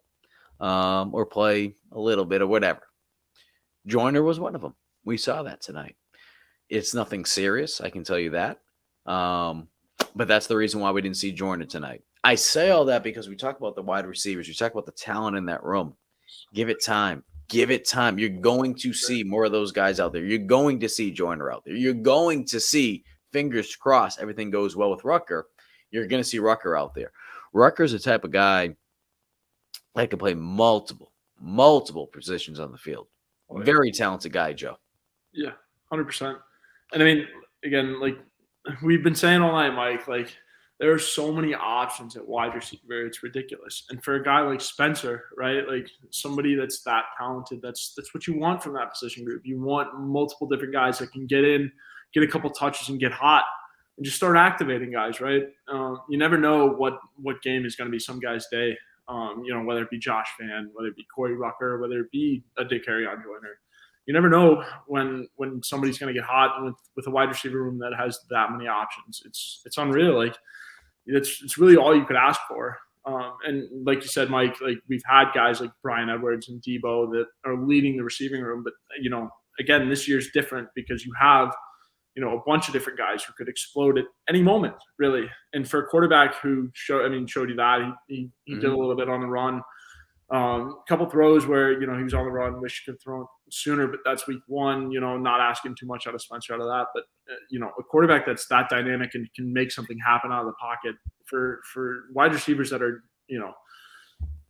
or play a little bit or whatever. Joyner was one of them. We saw that tonight. It's nothing serious, I can tell you that. But that's the reason why we didn't see Joyner tonight. I say all that because we talk about the wide receivers. We talk about the talent in that room. Give it time. Give it time. You're going to see more of those guys out there. You're going to see Joyner out there. You're going to see, fingers crossed, everything goes well with Rucker. You're going to see Rucker out there. Rucker's the type of guy that can play multiple positions on the field. Very talented guy, Joe. Yeah, 100%. And I mean, again, we've been saying all night, Mike, there are so many options at wide receiver. It's ridiculous. And for a guy like Spencer, right, somebody that's that talented, that's what you want from that position group. You want multiple different guys that can get in, get a couple touches and get hot and just start activating guys, right? You never know what game is going to be some guy's day, whether it be Josh Fan, whether it be Corey Rucker, whether it be a Dick Harry-on Joyner. You never know when somebody's going to get hot with a wide receiver room that has that many options. It's unreal. It's really all you could ask for. And like you said, Mike, we've had guys like Brian Edwards and Debo that are leading the receiving room. But, again, this year's different because you have, a bunch of different guys who could explode at any moment, really. And for a quarterback who showed you that, he did a little bit on the run. A couple throws where, he was on the run, wish he could have thrown sooner, but that's week one, not asking too much out of Spencer out of that. But, a quarterback that's that dynamic and can make something happen out of the pocket for wide receivers that are,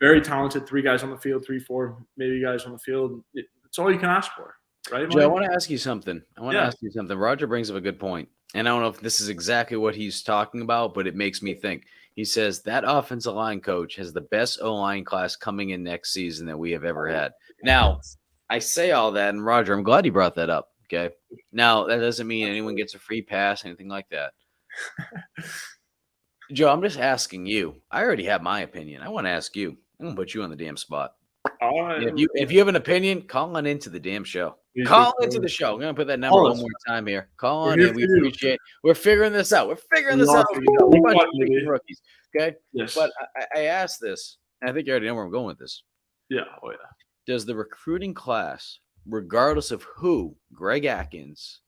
very talented, 3 guys on the field, 3, 4 maybe guys on the field. It's all you can ask for, right? Joe, I want to ask you something. Roger brings up a good point. And I don't know if this is exactly what he's talking about, but it makes me think. He says that offensive line coach has the best O-line class coming in next season that we have ever had. Now, I say all that, and Roger, I'm glad you brought that up, okay? Now, that doesn't mean anyone gets a free pass, anything like that. Joe, I'm just asking you. I already have my opinion. I want to ask you. I'm going to put you on the damn spot. If you have an opinion, call on into the damn show. Call into the show. I'm going to put that number one more time here. Call on in. We appreciate it. We're figuring this out. We're figuring this out. We're a bunch of rookies. Okay? Yes. But I asked this, and I think you already know where I'm going with this. Yeah. Oh, yeah. Does the recruiting class, regardless of who, Greg Atkins,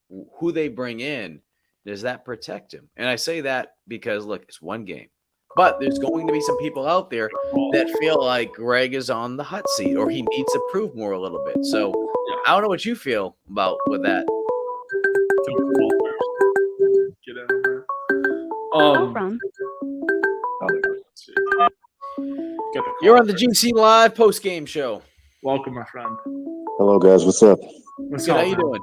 who they bring in, does that protect him? And I say that because, look, it's one game. But there's going to be some people out there that feel like Greg is on the hot seat or he needs to prove more a little bit. So I don't know what you feel about with that. Get in there. Call from let's see. Get the You're call. on the GC Live post-game show. Welcome, my friend. Hello, guys. What's up? What's Good, up? how you man? doing?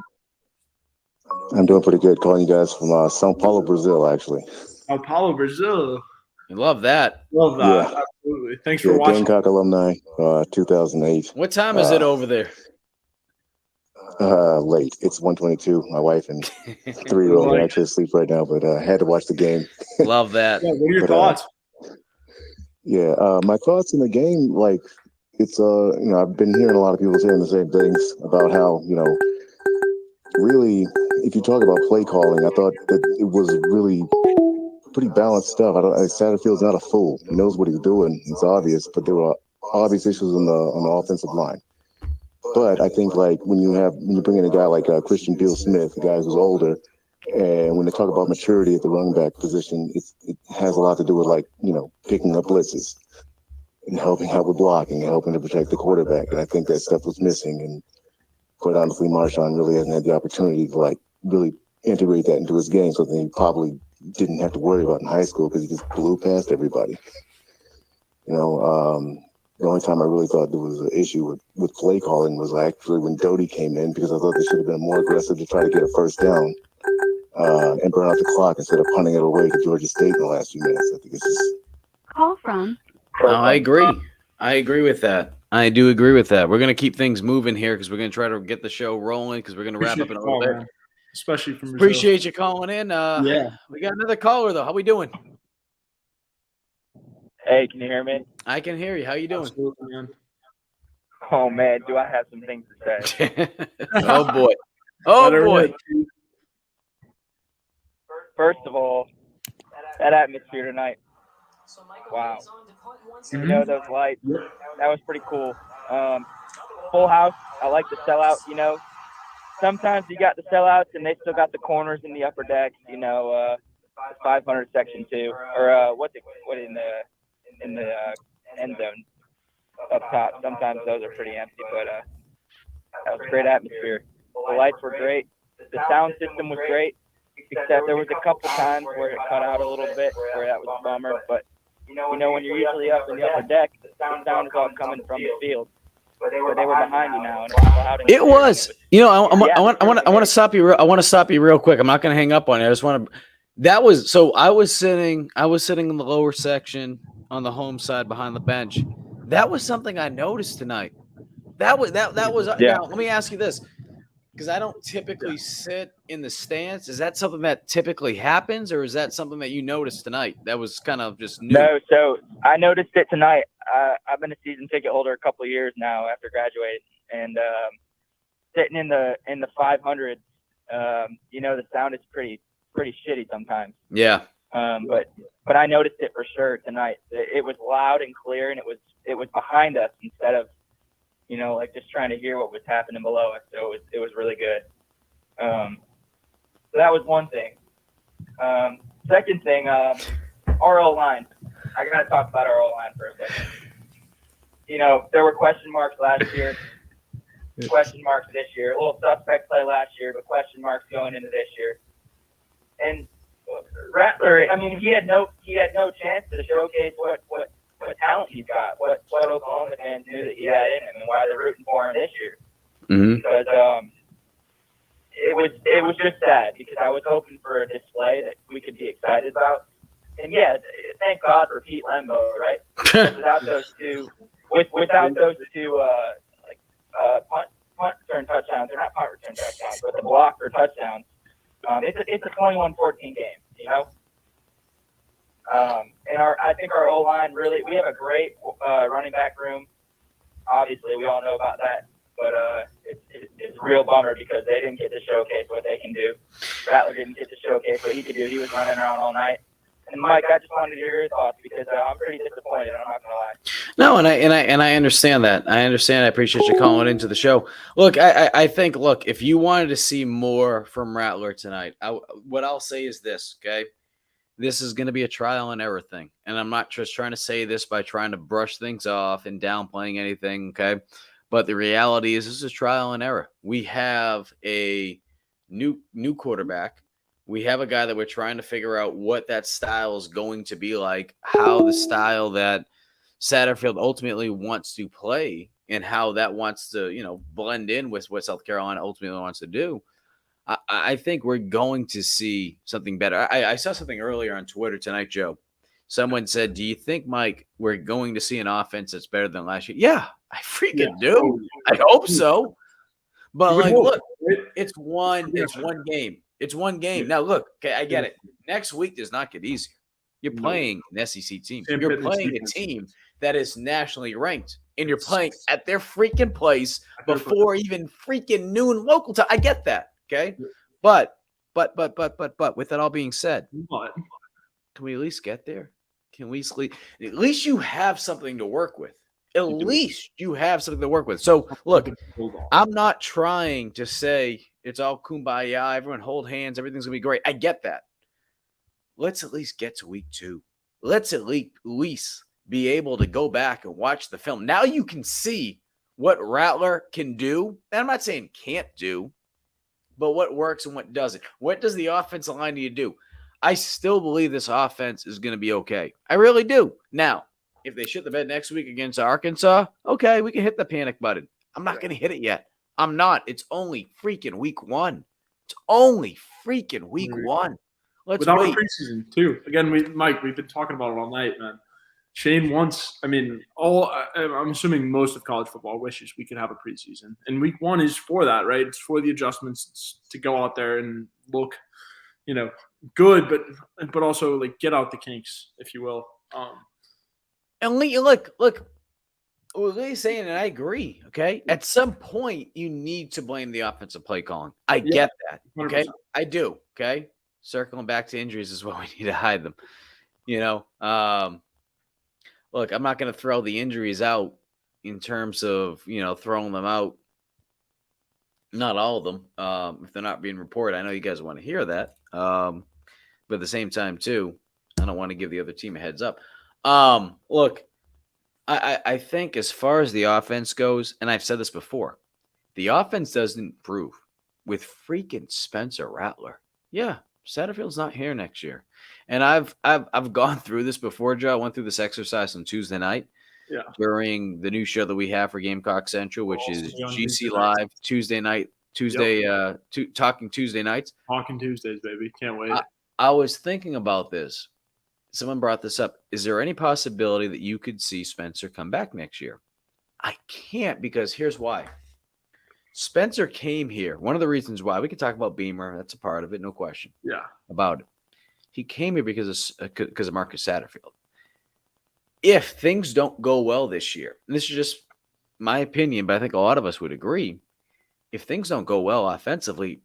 I'm doing pretty good. Calling you guys from Sao Paulo, Brazil, actually. Sao Paulo, Brazil. I love that. Love that. Yeah. Absolutely. Thanks for Yeah, watching. Gamecock alumni, 2008. What time is it over there? Late. It's 1:22. My wife and 3-year-old are actually asleep right now, but I had to watch the game. Love that. Yeah, what are your But, thoughts? Yeah, my thoughts in the game, like, it's, I've been hearing a lot of people saying the same things about how, really, if you talk about play calling, I thought that it was really pretty balanced stuff. Satterfield's not a fool. He knows what he's doing. It's obvious, but there were obvious issues on the offensive line. But I think like when you bring in a guy like Christian Beal Smith, a guy who's older, and when they talk about maturity at the running back position, it has a lot to do with like picking up blitzes and helping out with blocking and helping to protect the quarterback. And I think that stuff was missing. And quite honestly, Marshawn really hasn't had the opportunity to like really integrate that into his game, something he probably didn't have to worry about in high school because he just blew past everybody. The only time I really thought there was an issue with play calling was actually when Doty came in, because I thought they should have been more aggressive to try to get a first down and burn out the clock instead of punting it away to Georgia State in the last few minutes. I think it's just call from Oh, I agree. I agree with that. I do agree with that. We're going to keep things moving here because we're going to try to get the show rolling because we're going to wrap up in a little bit. Man. Especially from Brazil. Appreciate you calling in. Yeah. We got another caller, though. How we doing? Hey, can you hear me? I can hear you. How you doing? Absolutely, man. Oh, man, do I have some things to say. Oh, boy. Oh, boy. First of all, that atmosphere tonight. Wow. You know, those lights. That was pretty cool. Full house. I like the sellout, Sometimes you got the sellouts and they still got the corners in the upper decks, the 500 section 2 or what in the end zone up top. Sometimes those are pretty empty, but that was a great atmosphere. The lights were great. The sound system was great, except there was a couple times where it cut out a little bit, where that was a bummer. But when you're usually up in the upper deck, the sound is all coming from the field. But they were behind you now, and it was loud. And It was. I want to stop you. I want to stop you real quick. I'm not going to hang up on you. I just want to. That was so. I was sitting in the lower section on the home side behind the bench. That was something I noticed tonight. That was. Yeah. Now, let me ask you this, because I don't typically sit in the stands. Is that something that typically happens, or is that something that you noticed tonight? That was kind of just new. No, so I noticed it tonight. I've been a season ticket holder a couple of years now after graduating, and sitting in the 500s, the sound is pretty shitty sometimes. Yeah. But I noticed it for sure tonight. It was loud and clear, and it was behind us instead of like just trying to hear what was happening below us. So it was really good. So that was one thing. Second thing, our O-line. I got to talk about our O-line for a second. There were question marks last year, question marks this year. A little suspect play last year, but question marks going into this year. And Rattler, I mean, he had no chance to showcase what talent he's got, what Oklahoma fans knew that he had in him, and why they're rooting for him this year. Mm-hmm. Because it was just sad, because I was hoping for a display that we could be excited about. And yeah, thank God for Pete Lembo, right? Without those two, punt return touchdowns, they're not punt return touchdowns, but the block for touchdowns. It's a 21-14 game, And I think our O-line really, we have a great running back room. Obviously, we all know about that, but it's a real bummer because they didn't get to showcase what they can do. Rattler didn't get to showcase what he could do. He was running around all night. And Mike, I just wanted to hear your thoughts because I'm pretty disappointed. I'm not gonna lie. No, and I understand that. I understand. I appreciate you calling into the show. Look, I think if you wanted to see more from Rattler tonight, what I'll say is this. Okay, this is going to be a trial and error thing, and I'm not just trying to say this by trying to brush things off and downplaying anything. Okay, but the reality is this is trial and error. We have a new quarterback. We have a guy that we're trying to figure out what that style is going to be like, how the style that Satterfield ultimately wants to play and how that wants to, blend in with what South Carolina ultimately wants to do. I think we're going to see something better. I saw something earlier on Twitter tonight, Joe. Someone said, do you think, Mike, we're going to see an offense that's better than last year? Yeah, I freaking do. I hope so. But look, it's one game. It's one game. Now, look, okay, I get it. Next week does not get easier. You're playing an SEC team. You're playing a team that is nationally ranked, and you're playing at their freaking place before even freaking noon local time. I get that, okay? But with that all being said, can we at least get there? Can we at least you have something to work with? At least you have something to work with. So, look, I'm not trying to say it's all kumbaya, everyone hold hands, everything's going to be great. I get that. Let's at least get to week 2. Let's at least be able to go back and watch the film. Now you can see what Rattler can do. And I'm not saying can't do, but what works and what doesn't. What does the offensive line need to do? I still believe this offense is going to be okay. I really do. Now, if they shit the bed next week against Arkansas, okay, we can hit the panic button. I'm not going to hit it yet. I'm not. It's only freaking week 1. It's only freaking week 1. Let's Without wait. a preseason, too. Again, Mike, we've been talking about it all night, man. Shane wants, I'm assuming most of college football wishes we could have a preseason. And week 1 is for that, right? It's for the adjustments. It's to go out there and look, good, but also like get out the kinks, if you will. And look, what Lee's saying, and I agree, okay? At some point, you need to blame the offensive play calling. I get that, okay? 100%. I do, okay? Circling back to injuries is what we need to hide them. Look, I'm not going to throw the injuries out in terms of, throwing them out. Not all of them. If they're not being reported, I know you guys want to hear that. But at the same time, too, I don't want to give the other team a heads up. Look, I think as far as the offense goes, and I've said this before, the offense doesn't improve with freaking Spencer Rattler. Yeah, Satterfield's not here next year. And I've gone through this before, Joe. I went through this exercise on Tuesday night during the new show that we have for Gamecock Central, which is GC Live Tuesday night, Talking Tuesday nights. Talking Tuesdays, baby. Can't wait. I was thinking about this. Someone brought this up. Is there any possibility that you could see Spencer come back next year? I can't, because here's why. Spencer came here. One of the reasons why, we could talk about Beamer. That's a part of it, no question. Yeah. About it. He came here because of Marcus Satterfield. If things don't go well this year, and this is just my opinion, but I think a lot of us would agree, if things don't go well offensively,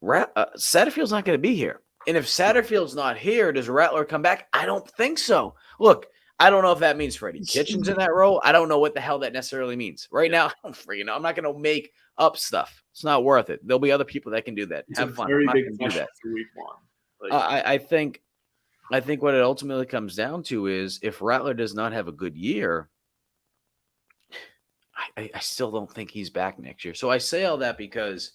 Satterfield's not going to be here. And if Satterfield's not here, does Rattler come back? I don't think so. Look, I don't know if that means Freddie Kitchens in that role. I don't know what the hell that necessarily means. Right now, I don't freaking know. I'm not going to make up stuff. It's not worth it. There'll be other people that can do that. Have fun. Very I'm big not gonna do that. for week 1. I think what it ultimately comes down to is if Rattler does not have a good year, I still don't think he's back next year. So I say all that because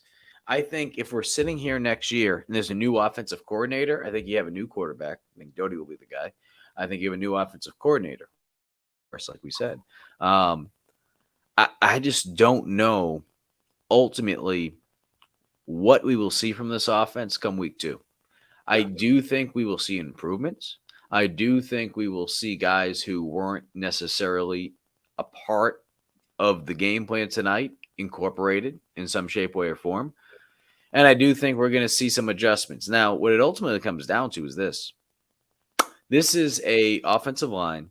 I think if we're sitting here next year and there's a new offensive coordinator, I think you have a new quarterback. I think Doty will be the guy. I think you have a new offensive coordinator. Of course, like we said. I just don't know ultimately what we will see from this offense come week 2. I do think we will see improvements. I do think we will see guys who weren't necessarily a part of the game plan tonight incorporated in some shape, way, or form. And I do think we're going to see some adjustments. Now, what it ultimately comes down to is this. This is a offensive line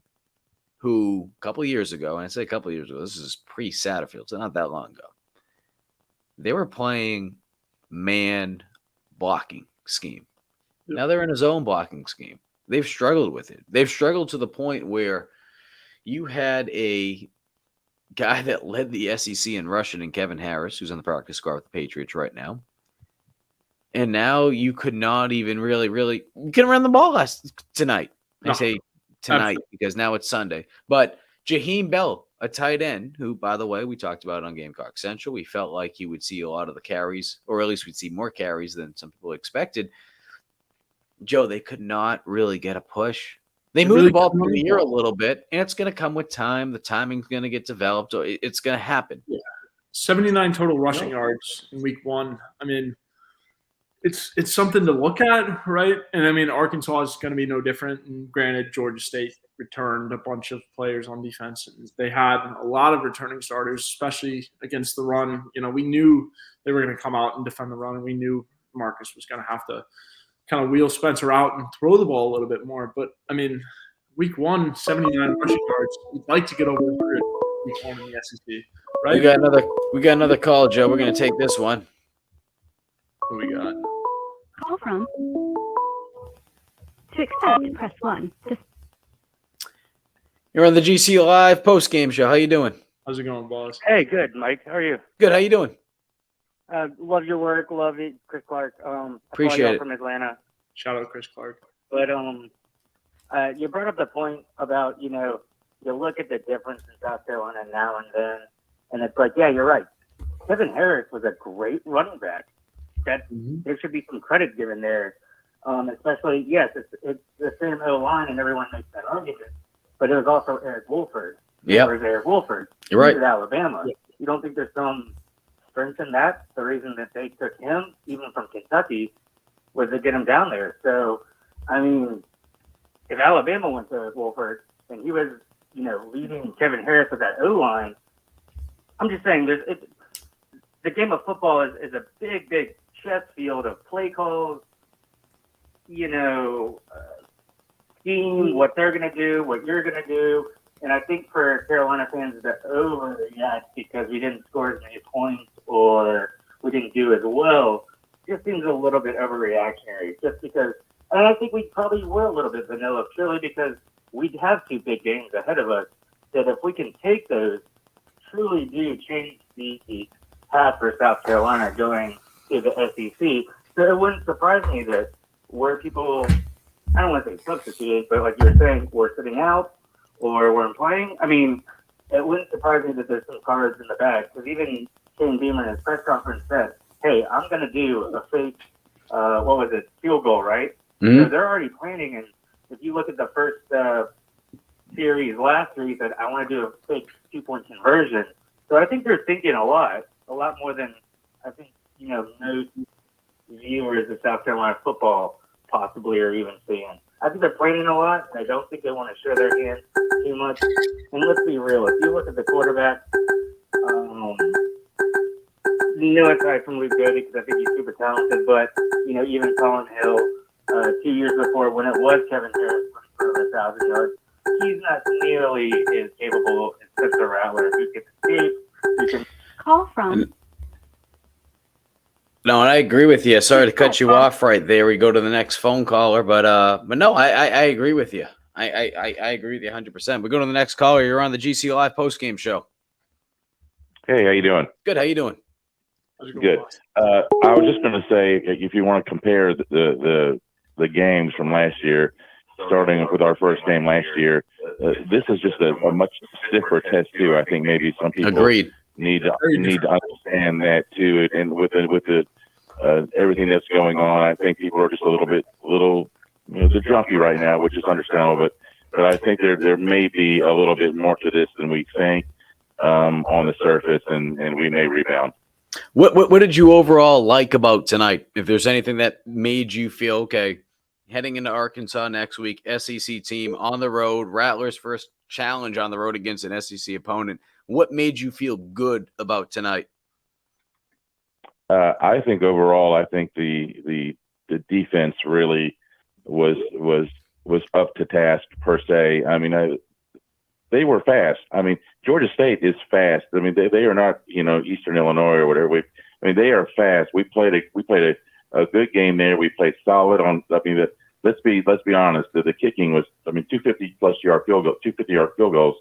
who a couple of years ago, and I say a couple of years ago, this is pre-Satterfield, so not that long ago, they were playing man blocking scheme. Now they're in a zone blocking scheme. They've struggled with it. They've struggled to the point where you had a guy that led the SEC in rushing in Kevin Harris, who's on the practice squad with the Patriots right now. And now you could not even really, you couldn't run the ball tonight. I say tonight because now it's Sunday. But Jaheim Bell, a tight end, who, by the way, we talked about on Gamecock Central. We felt like he would see a lot of the carries, or at least we'd see more carries than some people expected. Joe, they could not really get a push. They They moved really the ball couldn't through move the the air a ball. little bit, and it's going to come with time. The timing's going to get developed. It's going to happen. Yeah. 79 total rushing yards in week 1. I mean, it's something to look at, right? And I mean, Arkansas is going to be no different. And granted, Georgia State returned a bunch of players on defense, and they had a lot of returning starters, especially against the run. You know, we knew they were going to come out and defend the run, and we knew Marcus was going to have to kind of wheel Spencer out and throw the ball a little bit more. But I mean, week 1, 79 rushing yards. We'd like to get over 100 week 1 in the SEC, right? We got another call, Joe. We're going to take this one. Who we got? Call from. To accept, press 1. You're on the GC Live post-game show. How you doing? How's it going, boss? Hey, good, Mike. How are you? Good. How you doing? Love your work. Love it, Chris Clark. Appreciate it. From Atlanta. Shout out Chris Clark. But you brought up the point about, you look at the difference in South Carolina now and then, and it's like, yeah, you're right. Kevin Harris was a great running back. There should be some credit given there. Especially, yes, it's the same O-line, and everyone makes that argument. But it was also Eric Wolford. Yeah. It was Eric Wolford. You're right. He's at Alabama. Yeah. You don't think there's some strength in that? The reason that they took him, even from Kentucky, was to get him down there. So, I mean, if Alabama went to Wolford and he was, leading Kevin Harris with that O-line, I'm just saying the game of football is a big, big chess field of play calls, scheme, what they're going to do, what you're going to do. And I think for Carolina fans to overreact because we didn't score as many points or we didn't do as well just seems a little bit overreactionary. Just because, and I think we probably were a little bit vanilla purely because we have 2 big games ahead of us that if we can take those, truly do change the path for South Carolina going to the SEC. So it wouldn't surprise me that where people, I don't want to say substituted, but like you were saying, we're sitting out or we're playing. I mean, it wouldn't surprise me that there's some cards in the bag because even Shane Beamer in his press conference said, hey, I'm going to do a fake, field goal, right? Mm-hmm. So they're already planning. And if you look at the first series last year, he said, I want to do a fake 2-point conversion. So I think they're thinking a lot more than I think, most viewers of South Carolina football possibly are even seeing. I think they're planning a lot. I don't think they want to show their hand too much. And let's be real. If you look at the quarterback, aside from Luke Doty, because I think he's super talented, but, even Colin Hill, 2 years before when it was Kevin Harris for 1,000 yards, he's not nearly as capable as Spencer Rattler, who can escape, who can... Call from. No, and I agree with you. Sorry to cut you off right there. We go to the next phone caller, but no, I agree with you. I agree with you 100%. We go to the next caller. You're on the GC Live postgame show. Hey, how you doing? Good. How you doing? Good. I was just going to say, if you want to compare the games from last year, starting with our first game last year, this is just a much stiffer test too. I think maybe some people need to understand that too, and with the everything that's going on, I think people are just a little they're jumpy right now, which is understandable. But I think there may be a little bit more to this than we think on the surface, and we may rebound. What did you overall like about tonight? If there's anything that made you feel okay, heading into Arkansas next week, SEC team on the road, Rattler's first challenge on the road against an SEC opponent. What made you feel good about tonight? I think overall, the defense really was up to task per se. I mean, they were fast. I mean, Georgia State is fast. I mean, they are not Eastern Illinois or whatever. They are fast. We played a good game there. We played solid on. I mean, let's be honest. The kicking was 250-yard field goals.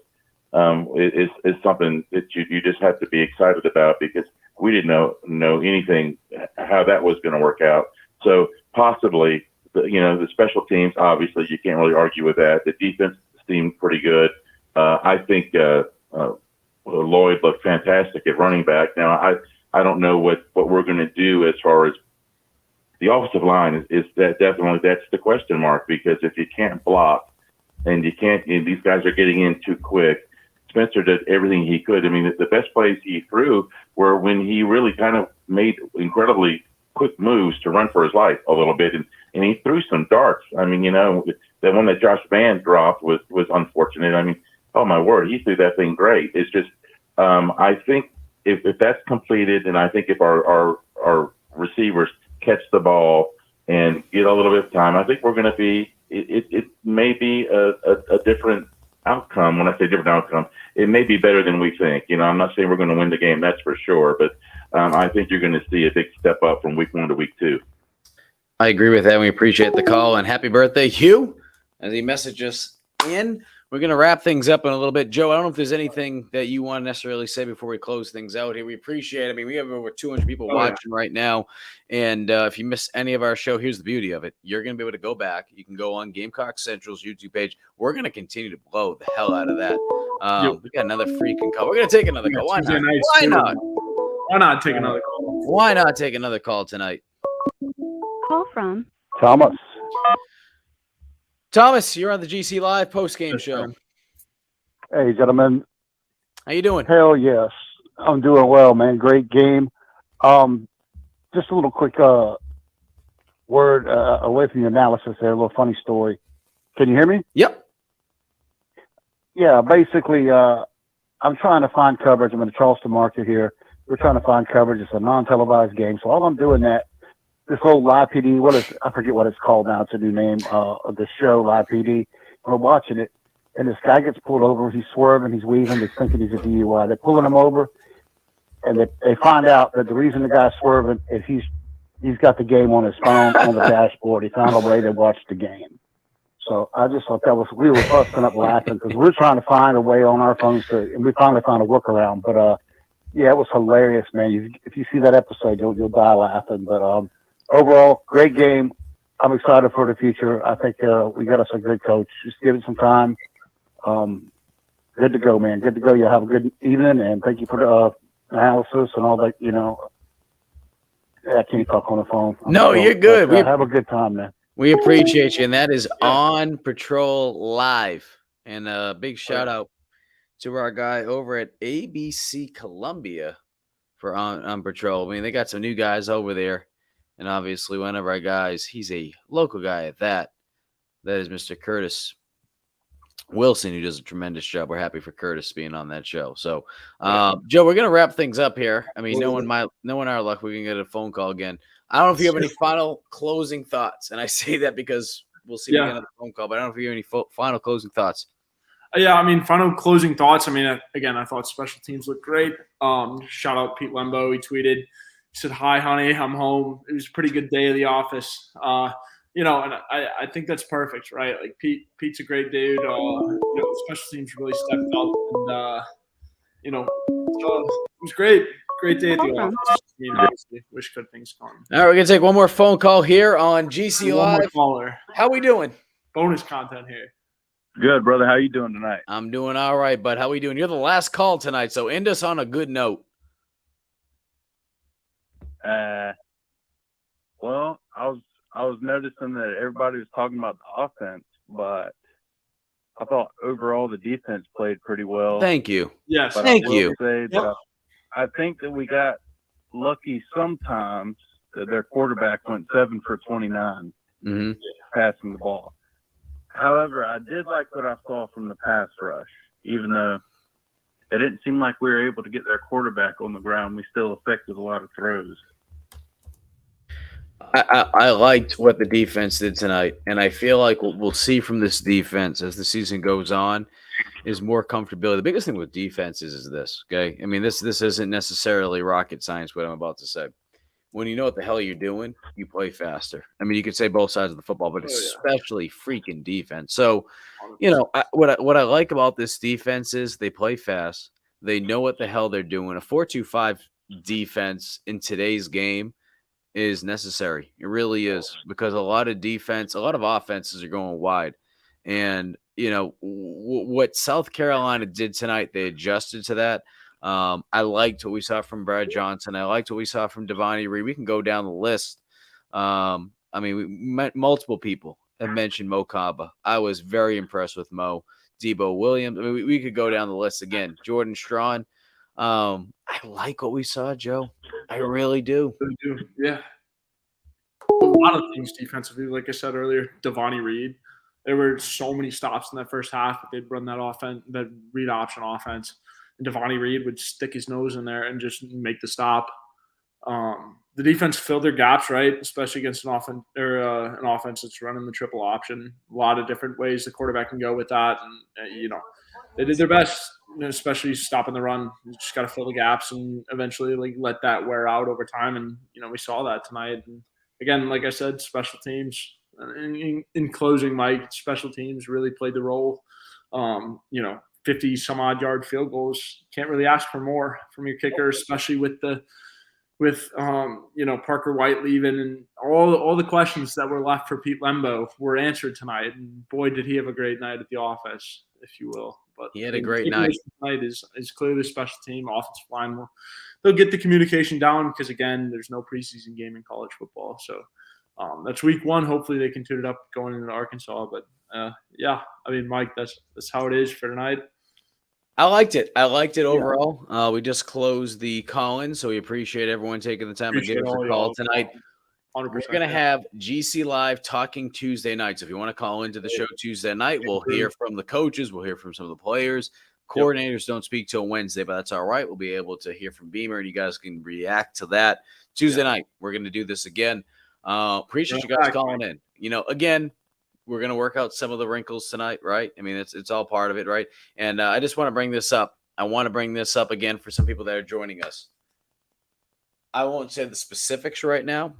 Is something that you just have to be excited about because we didn't know anything how that was going to work out. So possibly, the special teams, obviously you can't really argue with that. The defense seemed pretty good. I think Lloyd looked fantastic at running back. Now I don't know what we're going to do as far as the offensive line is that definitely that's the question mark, because if you can't block and these guys are getting in too quick. Spencer did everything he could. I mean, the best plays he threw were when he really kind of made incredibly quick moves to run for his life a little bit, and he threw some darts. I mean, the one that Josh Vann dropped was unfortunate. I mean, oh my word, he threw that thing great. It's just, I think if that's completed, and I think if our receivers catch the ball and get a little bit of time, I think we're going to be. It may be a different outcome. When I say different outcome, it may be better than we think. I'm not saying we're going to win the game, that's for sure, but I think you're going to see a big step up from week 1 to week 2. I agree with that. We appreciate the call, and happy birthday, Hugh, as he messaged us in. We're going to wrap things up in a little bit. Joe, I don't know if there's anything that you want to necessarily say before we close things out here. We appreciate it. I mean, we have over 200 people watching right now, and if you miss any of our show, here's the beauty of it. You're going to be able to go back. You can go on Gamecock Central's YouTube page. We're going to continue to blow the hell out of that. We got another freaking call. We're going to take another call. Why not? Why not? Why not take another call? Why not take another call tonight? Call from Thomas. Thomas, you're on the GC Live post-game show. Hey, gentlemen. How you doing? Hell yes. I'm doing well, man. Great game. Just a little quick word away from the analysis there, a little funny story. Can you hear me? Yep. Yeah, basically, I'm trying to find coverage. I'm in the Charleston market here. We're trying to find coverage. It's a non-televised game. So all I'm doing this whole Live PD, I forget what it's called now. It's a new name of the show, Live PD. We're watching it, and this guy gets pulled over. He's swerving, he's weaving, they're thinking he's a DUI. They're pulling him over, and they find out that the reason the guy's swerving is he's got the game on his phone on the dashboard. He found a way to watch the game. So I just thought we were busting up laughing because we're trying to find a way on our phones and we finally found a workaround. But yeah, it was hilarious, man. If you see that episode, you'll die laughing. But overall, great game. I'm excited for the future. I think we got us a good coach. Just give it some time. Good to go, man. Good to go. You have a good evening, and thank you for the analysis and all that. I can't talk on the phone. No, you're good. Have a good time, man. We appreciate you, and that is On Patrol Live. And a big shout out to our guy over at ABC Columbia for On Patrol. I mean, they got some new guys over there, and obviously one of our guys, he's a local guy at that. That is Mr. Curtis Wilson, who does a tremendous job. We're happy for Curtis being on that show. So, Joe, we're gonna wrap things up here. I mean, knowing our luck, we can get a phone call again. I don't know if you have any final closing thoughts, and I say that because we'll see again on the phone call. But I don't know if you have any final closing thoughts. Yeah, I mean, final closing thoughts. I mean, again, I thought special teams looked great. Shout out Pete Lembo. He tweeted, he said, "Hi, honey, I'm home." It was a pretty good day at the office. And I think that's perfect, right? Like Pete's a great dude. Special teams really stepped up, and it was great. Great day at the office. Obviously, wish good things come. All right, we're gonna take one more phone call here on GC Live. How we doing? Bonus content here. Good, brother. How you doing tonight? I'm doing all right, bud. How we doing? You're the last call tonight, so end us on a good note. Well, I was noticing that everybody was talking about the offense, but I thought overall the defense played pretty well. Thank you. Yes, but thank you. Say that I think that we got lucky sometimes that their quarterback went 7 for 29 passing the ball. However, I did like what I saw from the pass rush, even though it didn't seem like we were able to get their quarterback on the ground. We still affected a lot of throws. I liked what the defense did tonight, and I feel like what we'll see from this defense as the season goes on is more comfortability. The biggest thing with defense is this, okay? I mean, this isn't necessarily rocket science, what I'm about to say. When you know what the hell you're doing, you play faster. I mean, you could say both sides of the football, but especially freaking defense. So, what I like about this defense is they play fast. They know what the hell they're doing. A 4-2-5 defense in today's game is necessary. It really is, because a lot of offenses are going wide. And, what South Carolina did tonight, they adjusted to that. I liked what we saw from Brad Johnson. I liked what we saw from Devontae Reed. We can go down the list I mean, we met multiple people have mentioned Mo Kaba. I was very impressed with Mo. Debo Williams. I mean, we could go down the list again. Jordan Strawn. I like what we saw, Joe. I really do. Yeah. A lot of things defensively, like I said earlier, Devontae Reed. There were so many stops in that first half. They'd run that offense, that read option offense, and Devontae Reed would stick his nose in there and just make the stop. The defense filled their gaps, right, especially against an offense that's running the triple option. A lot of different ways the quarterback can go with that, and they did their best, especially stopping the run. You just got to fill the gaps and eventually let that wear out over time. And we saw that tonight. And again, like I said, special teams. In closing, Mike, special teams really played the role. 50 some odd yard field goals. Can't really ask for more from your kicker, especially with Parker White leaving, and all the questions that were left for Pete Lembo were answered tonight. And boy, did he have a great night at the office, if you will. But he had a great night. Tonight is clearly a special team, offensive line. They'll get the communication down because, again, there's no preseason game in college football. So that's week one. Hopefully they can tune it up going into Arkansas. But, yeah, I mean, Mike, that's how it is for tonight. I liked it. Overall. Yeah. We just closed the call-in, so we appreciate everyone taking the time to give us a call tonight. 100%. We're going to have GC Live talking Tuesday night. So if you want to call into the show Tuesday night, we'll hear from the coaches. We'll hear from some of the players. Coordinators don't speak till Wednesday, but that's all right. We'll be able to hear from Beamer, and you guys can react to that. Tuesday night, we're going to do this again. Appreciate you guys calling in. Again, we're going to work out some of the wrinkles tonight, right? I mean, it's all part of it, right? And I just want to bring this up. I want to bring this up again for some people that are joining us. I won't say the specifics right now,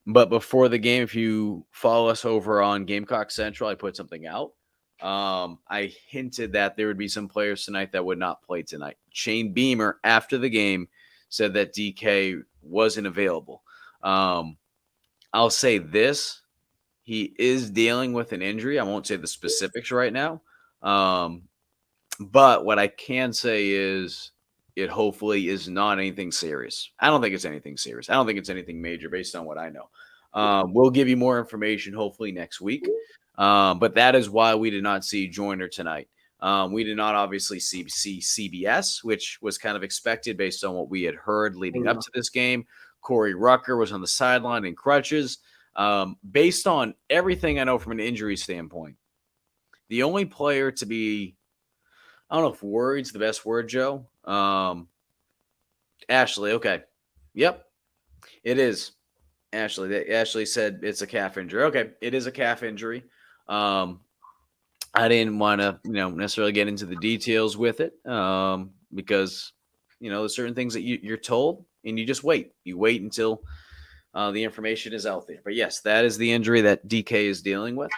but before the game, if you follow us over on Gamecock Central, I put something out. I hinted that there would be some players tonight that would not play tonight. Shane Beamer, after the game, said that DK wasn't available. I'll say this. He is dealing with an injury. I won't say the specifics right now. But what I can say is it hopefully is not anything serious. I don't think it's anything serious. I don't think it's anything major based on what I know. We'll give you more information hopefully next week. But that is why we did not see Joyner tonight. We did not obviously see CBS, which was kind of expected based on what we had heard leading up to this game. Corey Rucker was on the sideline in crutches. Based on everything I know from an injury standpoint, the only player to be, I don't know if worried's the best word, Joe. Ashley, okay. Yep, it is. Ashley said it's a calf injury. Okay, it is a calf injury. I didn't want to, necessarily get into the details with it because, there's certain things that you're told and you just wait. You wait until the information is out there. But yes, that is the injury that DK is dealing with.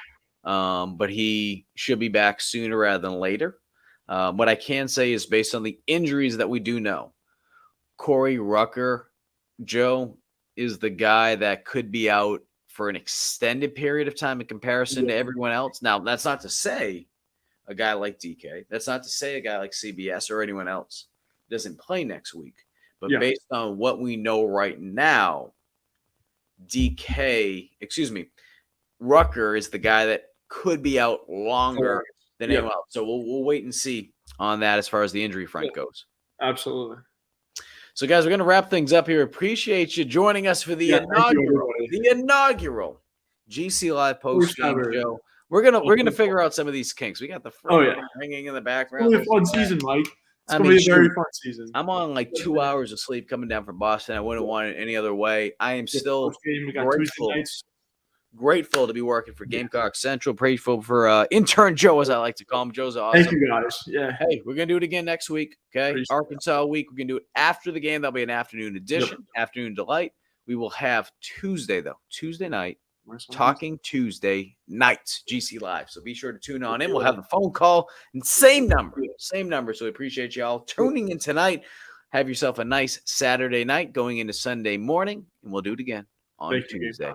But he should be back sooner rather than later. What I can say is based on the injuries that we do know, Corey Rucker, Joe, is the guy that could be out for an extended period of time in comparison to everyone else. Now, that's not to say a guy like DK. That's not to say a guy like CBS or anyone else doesn't play next week. But based on what we know right now, Rucker is the guy that could be out longer than anyone else. So we'll wait and see on that as far as the injury front goes. Absolutely. So, guys, we're going to wrap things up here. Appreciate you joining us for the inaugural GC Live post-game show. We're gonna figure out some of these kinks. We got the ringing in the background. It's going to be a fun season, Mike. It's going to be a very fun season. I'm on like 2 hours of sleep coming down from Boston. I wouldn't want it any other way. I am still grateful to be working for Gamecock Central. Grateful for intern Joe, as I like to call him. Joe's awesome. Thank you, guys. Yeah. Hey, we're going to do it again next week, okay? Arkansas week. We're going to do it after the game. That'll be an afternoon edition, afternoon delight. We will have Tuesday night, Talking Tuesday night, GC Live. So be sure to tune on in. We'll have the phone call and same number. So we appreciate y'all tuning in tonight. Have yourself a nice Saturday night going into Sunday morning, and we'll do it again on Tuesday.